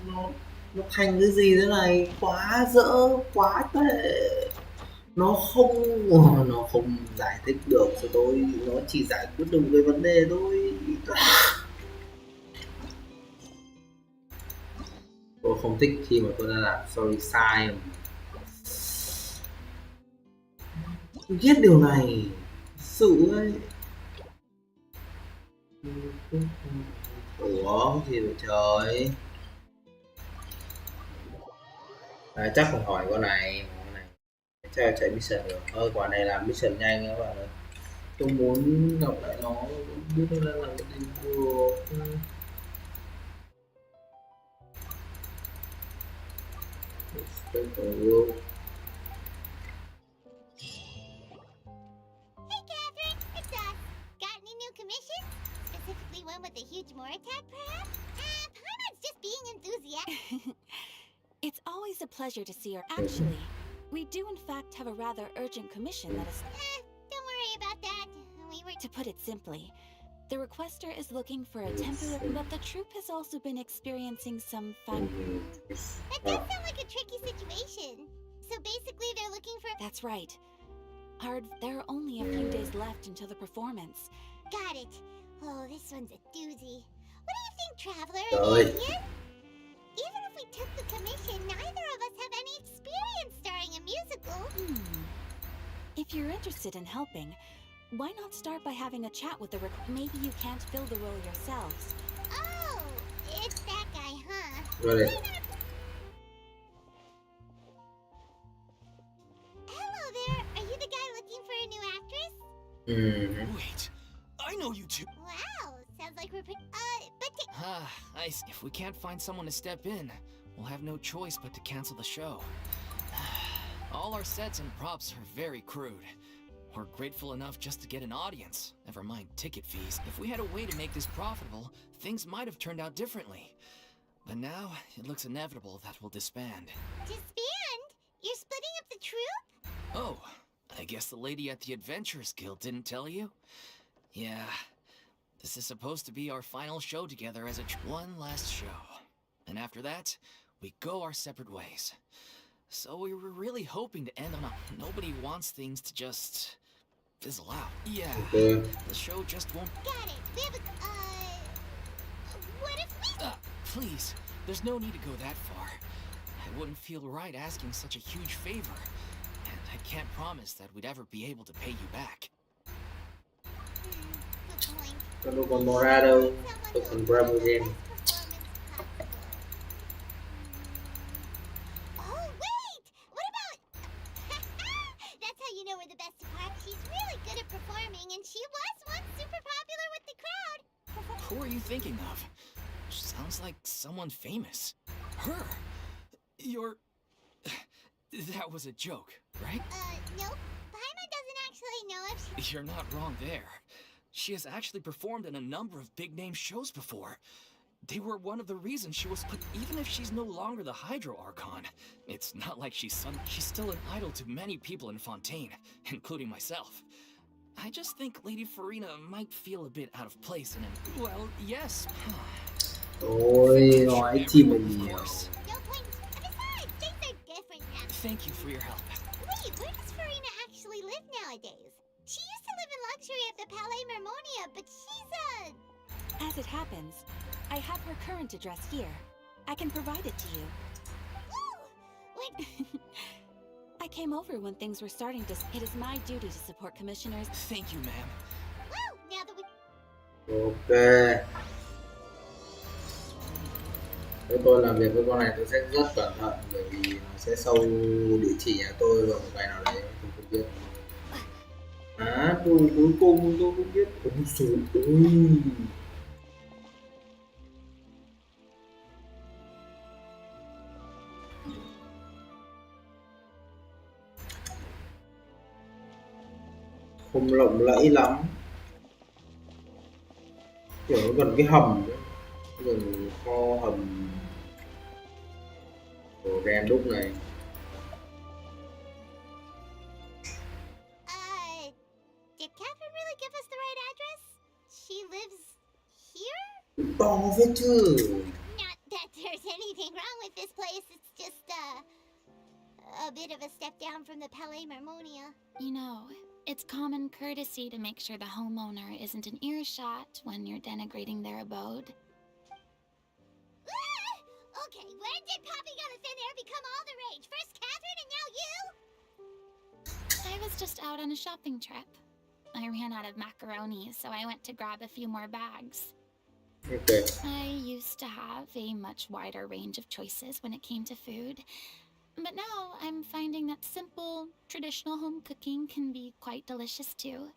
nó nó thành cái gì thế này, quá dở, quá tệ. Nó không giải thích được cho tôi, nó chỉ giải quyết được cái vấn đề thôi. Tôi không thích khi mà tôi đã làm sorry sai mà. Tôi ghét điều này sự ấy. Ủa gì vậy trời. Chắc phải hỏi con này, chắc là chạy mission được. Quả này làm mission nhanh các bạn ơi. Tôi muốn gặp lại nó, biết nó đang làm cái gì được. Hey Catherine, it's us. Got any new commissions? Specifically one with a huge Moratag, perhaps? Paimon's just being enthusiastic. It's always a pleasure to see her. Actually, we do in fact have a rather urgent commission that is... Don't worry about that. We were... To put it simply, the requester is looking for a temporary... But the troop has also been experiencing some fun... That does sound like a tricky situation. So basically they're looking for... That's right. There are only a few days left until the performance. Got it. Oh, this one's a doozy. What do you think, Traveler? Any ideas? Even if we took the commission, neither of us have any experience starring a musical. If you're interested in helping, why not start by having a chat with the maybe you can't fill the role yourselves. Oh, it's that guy, huh? Really? Hello there. Are you the guy looking for a new actress? Wait, I know you two. Wow, sounds like we're pretty... If we can't find someone to step in, we'll have no choice but to cancel the show. All our sets and props are very crude. We're grateful enough just to get an audience, never mind ticket fees. If we had a way to make this profitable, things might have turned out differently. But now, it looks inevitable that we'll disband. Disband? You're splitting up the troupe? Oh, I guess the lady at the Adventurers Guild didn't tell you? Yeah, this is supposed to be our final show together as one last show. And after that, we go our separate ways. So we were really hoping to end on a nobody wants things to just fizzle out. Yeah, the show just won't... Got it. We have a... what if we... Please, there's no need to go that far. I wouldn't feel right asking such a huge favor. And I can't promise that we'd ever be able to pay you back. Good point. Tôi đâu còn Mora đâu, tôi còn Bravo game. Oh, wait! What about... That's how you know we're the best apart. She's really good at performing, and she was once super popular with the crowd. Who are you thinking of? Sounds like someone famous. Her? You're... That was a joke, right? Nope. Paimon doesn't actually know if she... You're not wrong there. She has actually performed in a number of big-name shows before. They were one of the reasons she was put... Even if she's no longer the Hydro Archon, it's not like she's still an idol to many people in Fontaine, including myself. I just think Lady Farina might feel a bit out of place in an... Well, yes. Ôi, nói chi mà nhiều. No point. Besides, things are different now. Thank you for your help. Wait, where does Farina actually live nowadays? She used to live in luxury at the Palais Mermonia, but she's As it happens, I have her current address here. I can provide it to you. Ooh! Wait... I came over when things were starting to... It is my duty to support commissioners. Thank you, ma'am. Woo! Now that we... Ok. Nếu tôi làm việc với con này tôi sẽ rất cẩn thận, bởi vì nó sẽ sâu địa chỉ nhà tôi vào một ngày nào đấy tôi không biết. Cuối cùng tôi cũng biết. Ôi trời ơi. Không lộng lẫy lắm, kiểu nó gần cái hầm ấy. Gần kho hầm của Ren đúc này. Did Catherine really give us the right address? She lives here? To phết chứ. Not that there's anything wrong with this place. it's just a bit of a step down from the Palais Marmonia. You know, it's common courtesy to make sure the homeowner isn't in earshot when you're denigrating their abode. Okay, when did Poppy Got a Thin Air become all the rage? First Catherine and now you? I was just out on a shopping trip. I ran out of macaroni, so I went to grab a few more bags. Okay. I used to have a much wider range of choices when it came to food, but now I'm finding that simple, traditional home cooking can be quite delicious too.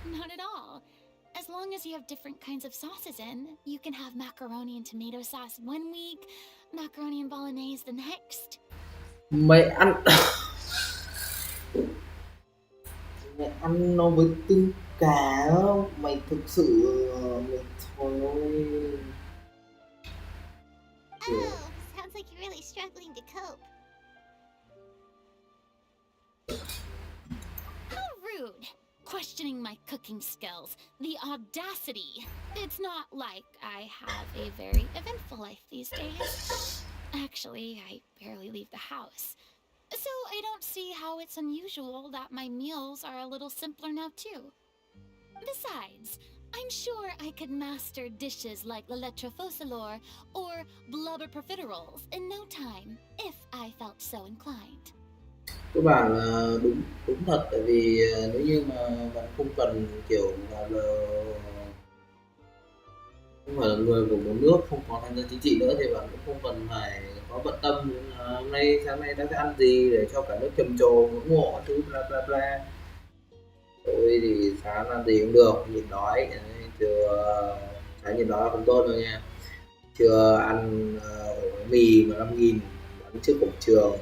Not at all. As long as you have different kinds of sauces in, you can have macaroni and tomato sauce one week, macaroni and bolognese the next. Mày ăn mày ăn nó với tương cá, mày thực sự mày thôi ơi. Oh, sounds like you're really struggling to cope. How rude! Questioning my cooking skills. The audacity! It's not like I have a very eventful life these days. Actually, I barely leave the house. So I don't see how it's unusual that my meals are a little simpler now too. Besides, I'm sure I could master dishes like la lettre focilor or blubber profiteroles in no time, if I felt so inclined. Các bạn đúng đúng thật, tại vì nếu như mà bạn không cần kiểu là không phải là người của một nước, không có tham gia chính trị nữa thì bạn cũng không cần phải có bận tâm hôm nay sáng nay ta sẽ ăn gì để cho cả nước trầm trồ ngưỡng mộ thứ bla bla bla. Tôi thì sáng ăn gì cũng được, nhịn đói, chưa sáng nhịn đói là không tốt đâu nha. Chưa ăn ổ bánh mì mà 5.000 bán trước cổng trường,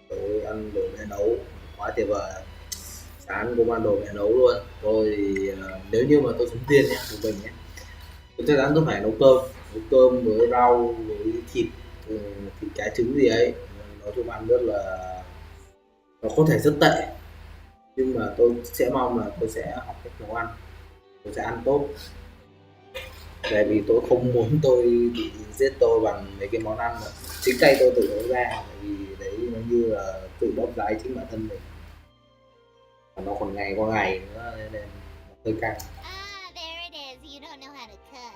tôi ăn đồ mẹ nấu quá tuyệt vời. Sáng cũng ăn đồ mẹ nấu luôn. Tôi thì nếu như mà tôi sống tiên nhé, của mình nhé, tôi chắc chắn tôi phải nấu cơm với rau với thịt, thịt cá trứng gì ấy, nói chung ăn rất là, nó có thể rất tệ nhưng mà tôi sẽ mong là tôi sẽ học cách nấu ăn, tôi sẽ ăn tốt, tại vì tôi không muốn tôi bị giết tôi bằng mấy cái món ăn mà chính tay tôi tự nấu ra, tại vì đấy nó như là tự bóp rái chính bản thân mình, và nó còn ngày qua ngày nữa nên hơi căng. Ah, there it is. You don't know how to cook.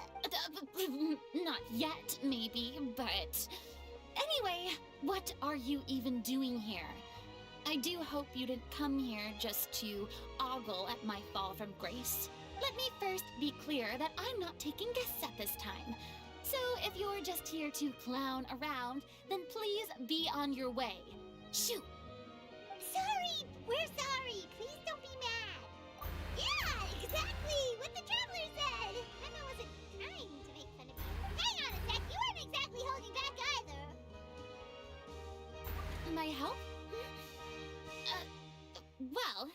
Not yet, maybe, but... Anyway, what are you even doing here? I do hope you didn't come here just to ogle at my fall from grace. Let me first be clear that I'm not taking guests at this time. So if you're just here to clown around, then please be on your way. Shoot! Sorry! We're sorry! Please don't be mad! Yeah, exactly! What the traveler said! Emma wasn't trying to make fun of you. Hang on a sec, you weren't exactly holding back either. My help? Well,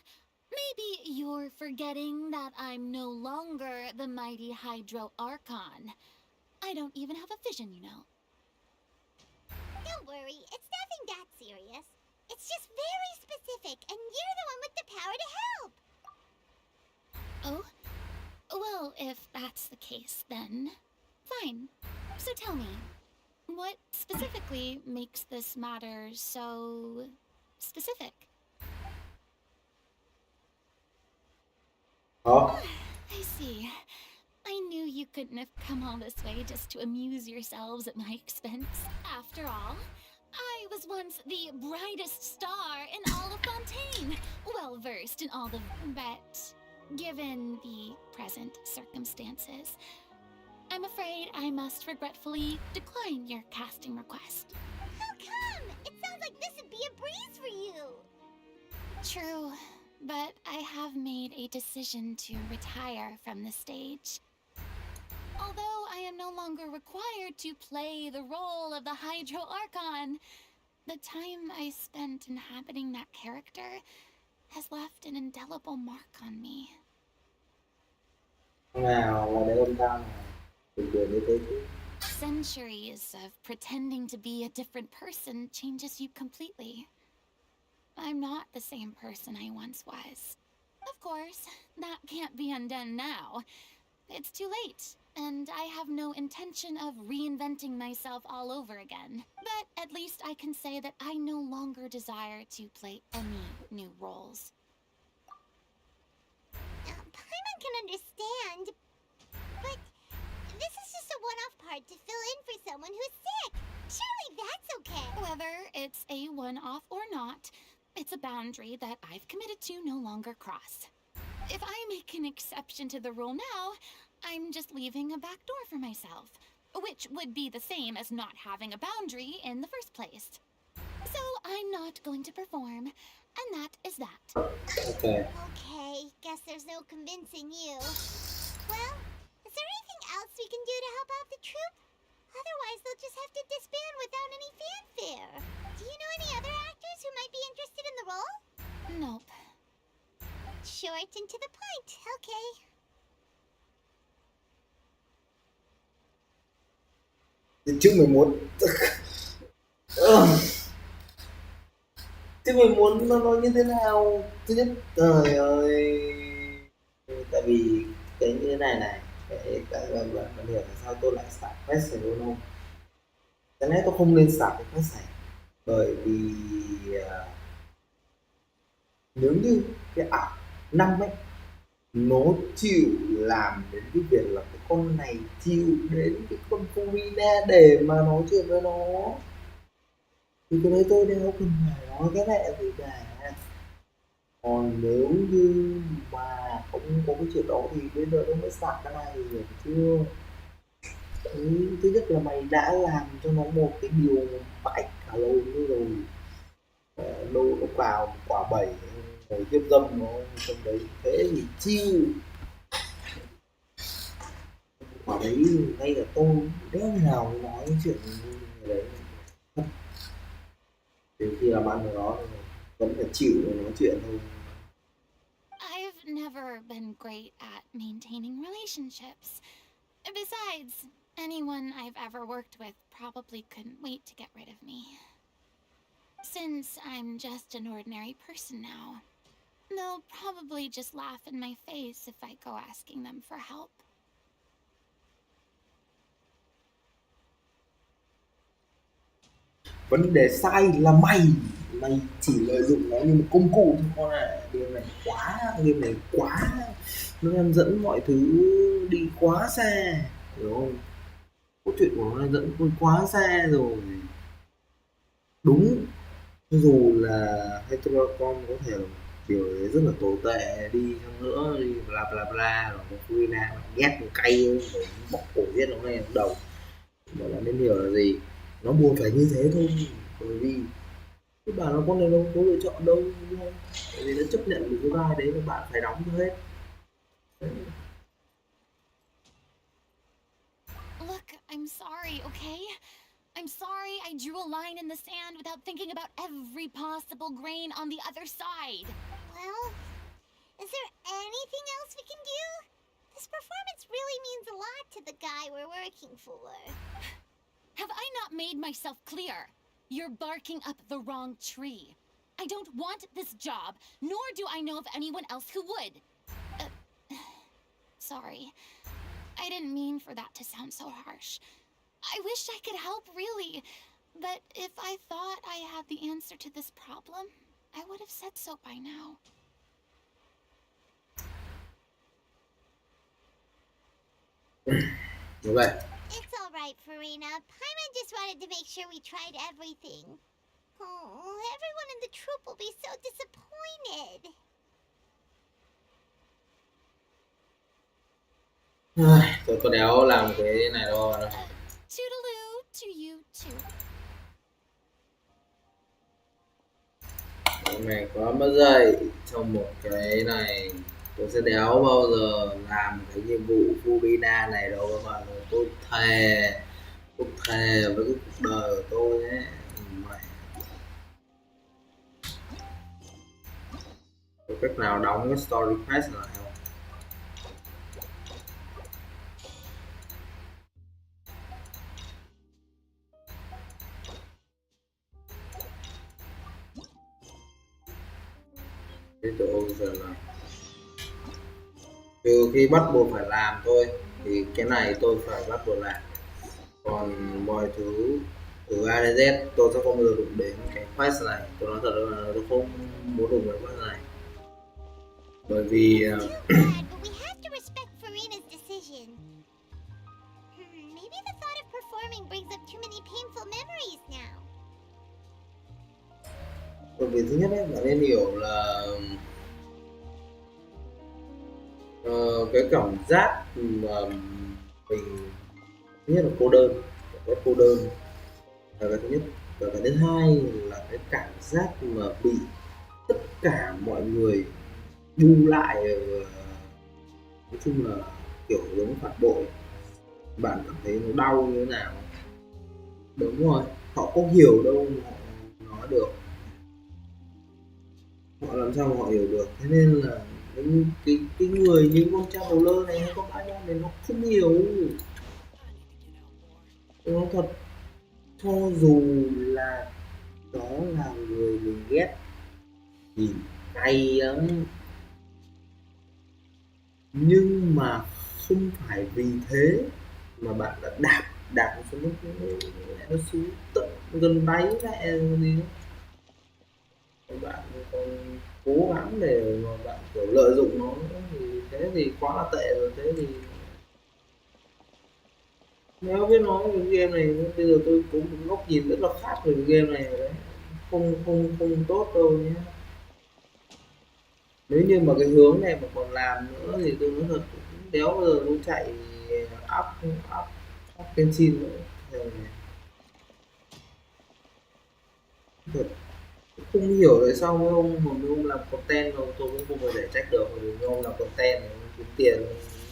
maybe you're forgetting that I'm no longer the mighty Hydro Archon. I don't even have a vision, you know. Don't worry, it's nothing that serious. It's just very specific, and you're the one with the power to help. Oh? Well, if that's the case, then fine. So tell me, what specifically makes this matter so specific? Oh. I see. I knew you couldn't have come all this way just to amuse yourselves at my expense. After all, I was once the brightest star in all of Fontaine, well versed in all the... But given the present circumstances, I'm afraid I must regretfully decline your casting request. How come? It sounds like this would be a breeze for you. True, but I have made a decision to retire from the stage. Although I am no longer required to play the role of the Hydro Archon, the time I spent inhabiting that character has left an indelible mark on me. Nào là để ông ta đừng buồn như thế chứ. Centuries of pretending to be a different person changes you completely. I'm not the same person I once was. Of course, that can't be undone now. it's too late, and I have no intention of reinventing myself all over again. But at least I can say that I no longer desire to play any new roles. Paimon can understand, but this is just a one-off part to fill in for someone who's sick. Surely that's okay. Whether it's a one-off or not, it's a boundary that I've committed to no longer cross. If I make an exception to the rule now, I'm just leaving a back door for myself, which would be the same as not having a boundary in the first place. So I'm not going to perform, and that is that. Okay. Okay, guess there's no convincing you. Well, is there anything else we can do to help out the troupe? Otherwise, they'll just have to disband without any fanfare. Do you know any other actors who might be interested in the role? Nope. Short and to the point, okay. Chứ mày muốn chứ mày muốn nó như thế nào? Thứ nhất, trời ơi, tại vì cái như thế này cái bạn hiểu là sao tôi lại xả quest này luôn không? Cái này tôi không nên xả cái quest này, bởi vì nếu như cái ảo 5 ấy nó chịu làm đến cái việc là cái con này chịu đến cái con Furina để mà nói chuyện với nó, thì cái đấy tôi đều không phải nói cái mẹ gì cả. Còn nếu như mà không có cái chuyện đó thì bây giờ nó mới sạc cái này hiểu chưa? Thứ nhất là mày đã làm cho nó một cái điều vãi cả lồn như rồi, đâu nó vào quả 7 ngồi tiếp dâm nó trong đấy, thế thì chiêu quả đấy ngay cả tôi đéo nào nói chuyện như đấy. Đến khi làm ăn của nó vẫn phải chịu để nói chuyện thôi. I've never been great at maintaining relationships. Besides, anyone I've ever worked with probably couldn't wait to get rid of me. Since I'm just an ordinary person now, they'll probably just laugh in my face if I go asking them for help. Vấn đề sai là mày chỉ lợi dụng nó như một công cụ thôi con ạ. Game này quá nó đang dẫn mọi thứ đi quá xa, hiểu không? Câu chuyện của nó đang dẫn tôi quá xa rồi. Đúng, cho dù là Heterocom có thể là điều đấy rất là tồi tệ đi chăng nữa, đi bla bla bla, rồi có Furina ghét một cay rồi bóc cổ giết nó ngay đầu, mà là nên hiểu là gì, nó buộc phải như thế thôi, bởi vì cái bà nó con này đâu có lựa chọn đâu, đúng không? Bởi vì nó chấp nhận được cái vai đấy là bạn phải đóng cho hết. Look, I'm sorry, okay? I'm sorry I drew a line in the sand without thinking about every possible grain on the other side. Well, is there anything else we can do? This performance really means a lot to the guy we're working for. Have I not made myself clear? You're barking up the wrong tree. I don't want this job, nor do I know of anyone else who would. Sorry. I didn't mean for that to sound so harsh. I wish I could help, really. But if I thought I had the answer to this problem, I would have said so by now. Đúng vậy. It's alright, Farina. Paimon just wanted to make sure we tried everything. Oh, everyone in the troupe will be so disappointed. Tôi có đéo làm cái này đâu. Toodaloo to you too. Mày quá mất dạy trong một cái này, tôi sẽ đéo bao giờ làm cái nhiệm vụ Furina này đâu các bạn. Tôi thề với cái cuộc đời của tôi ấy. Mày có cách nào đóng cái story quest lại không? Cái chỗ giờ là trừ khi bắt buộc phải làm thôi, thì cái này tôi phải bắt buộc làm, còn mọi thứ từ A đến Z tôi sẽ không bao giờ đụng đến cái quest này. Tôi nói thật là tôi không muốn đụng đến quest này, bởi vì It's too bad, but we have to respect Farina's decision. Maybe the thought of performing brings up too many painful memories now. bởi vì thứ nhất ấy, bạn nên hiểu là cái cảm giác mà mình thứ nhất là cô đơn, cái cô đơn là cái thứ nhất, và cái thứ hai là cái cảm giác mà bị tất cả mọi người bu lại, nói chung là kiểu giống phản bội. Bạn cảm thấy nó đau như thế nào? Đúng rồi, họ có hiểu đâu mà họ nói được, họ làm sao mà họ hiểu được. Thế nên là cái người như con cha đầu lơ này hay con bãi này nó không hiểu. Nó thật, cho dù là đó là người mình ghét thì cay lắm, nhưng mà không phải vì thế mà bạn đã đạp nó xuống nước, nó xuống tận gần đáy mẹ gì nữa. Bạn còn cố gắng để mà bạn kiểu lợi dụng nó thì thế thì quá là tệ rồi. Thế thì nếu biết nói về game này, bây giờ tôi cũng một góc nhìn rất là khác về game này rồi đấy, không không không tốt đâu nhé. Nếu như mà cái hướng này mà còn làm nữa thì tôi nói thật cũng đéo bao giờ tôi chạy up up up Genshin nữa. Thật, không hiểu tại sao mấy ông mà mấy ông làm content rồi tôi cũng không bao giờ trách được, vì mấy ông làm content này kiếm tiền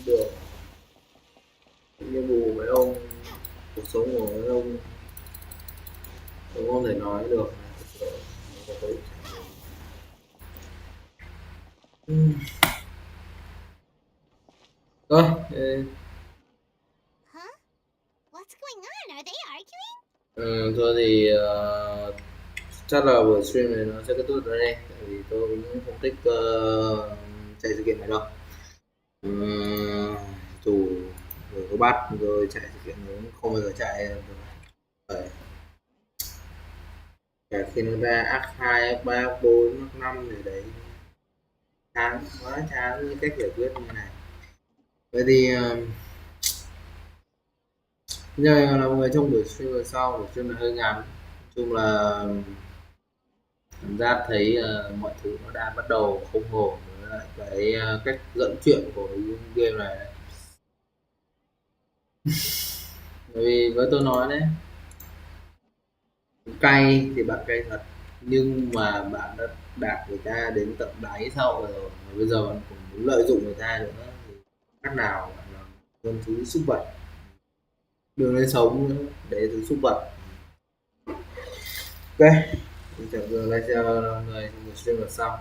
được, như bù mấy ông cuộc sống của mấy ông tôi không thể nói được. Thôi Huh? What's going on? Are they arguing? thôi thì chắc là buổi stream này nó sẽ kết thúc ở đây, tại vì tôi cũng không thích chạy sự kiện này đâu. Dù rồi có bắt rồi chạy sự kiện nó không bao giờ chạy đấy. Cả khi nó ra act 2, act 3, act 4, act 5 thì đấy chán, quá chán những cách giải quyết như này. Vậy thì giờ là mọi người trong buổi stream sau, buổi stream này hơi ngắn, nói chung là cảm giác thấy mọi thứ nó đang bắt đầu không ổn với lại cái cách dẫn chuyện của game này đấy. Bởi vì với tôi nói đấy, cay thì bạn cay thật, nhưng mà bạn đã đạp người ta đến tận đáy sau rồi mà bây giờ bạn còn muốn lợi dụng người ta nữa thì cách nào bạn là con thứ súc vật, đừng nên sống nữa để thứ súc vật. Ok, mình chào người trong buổi stream lần sau.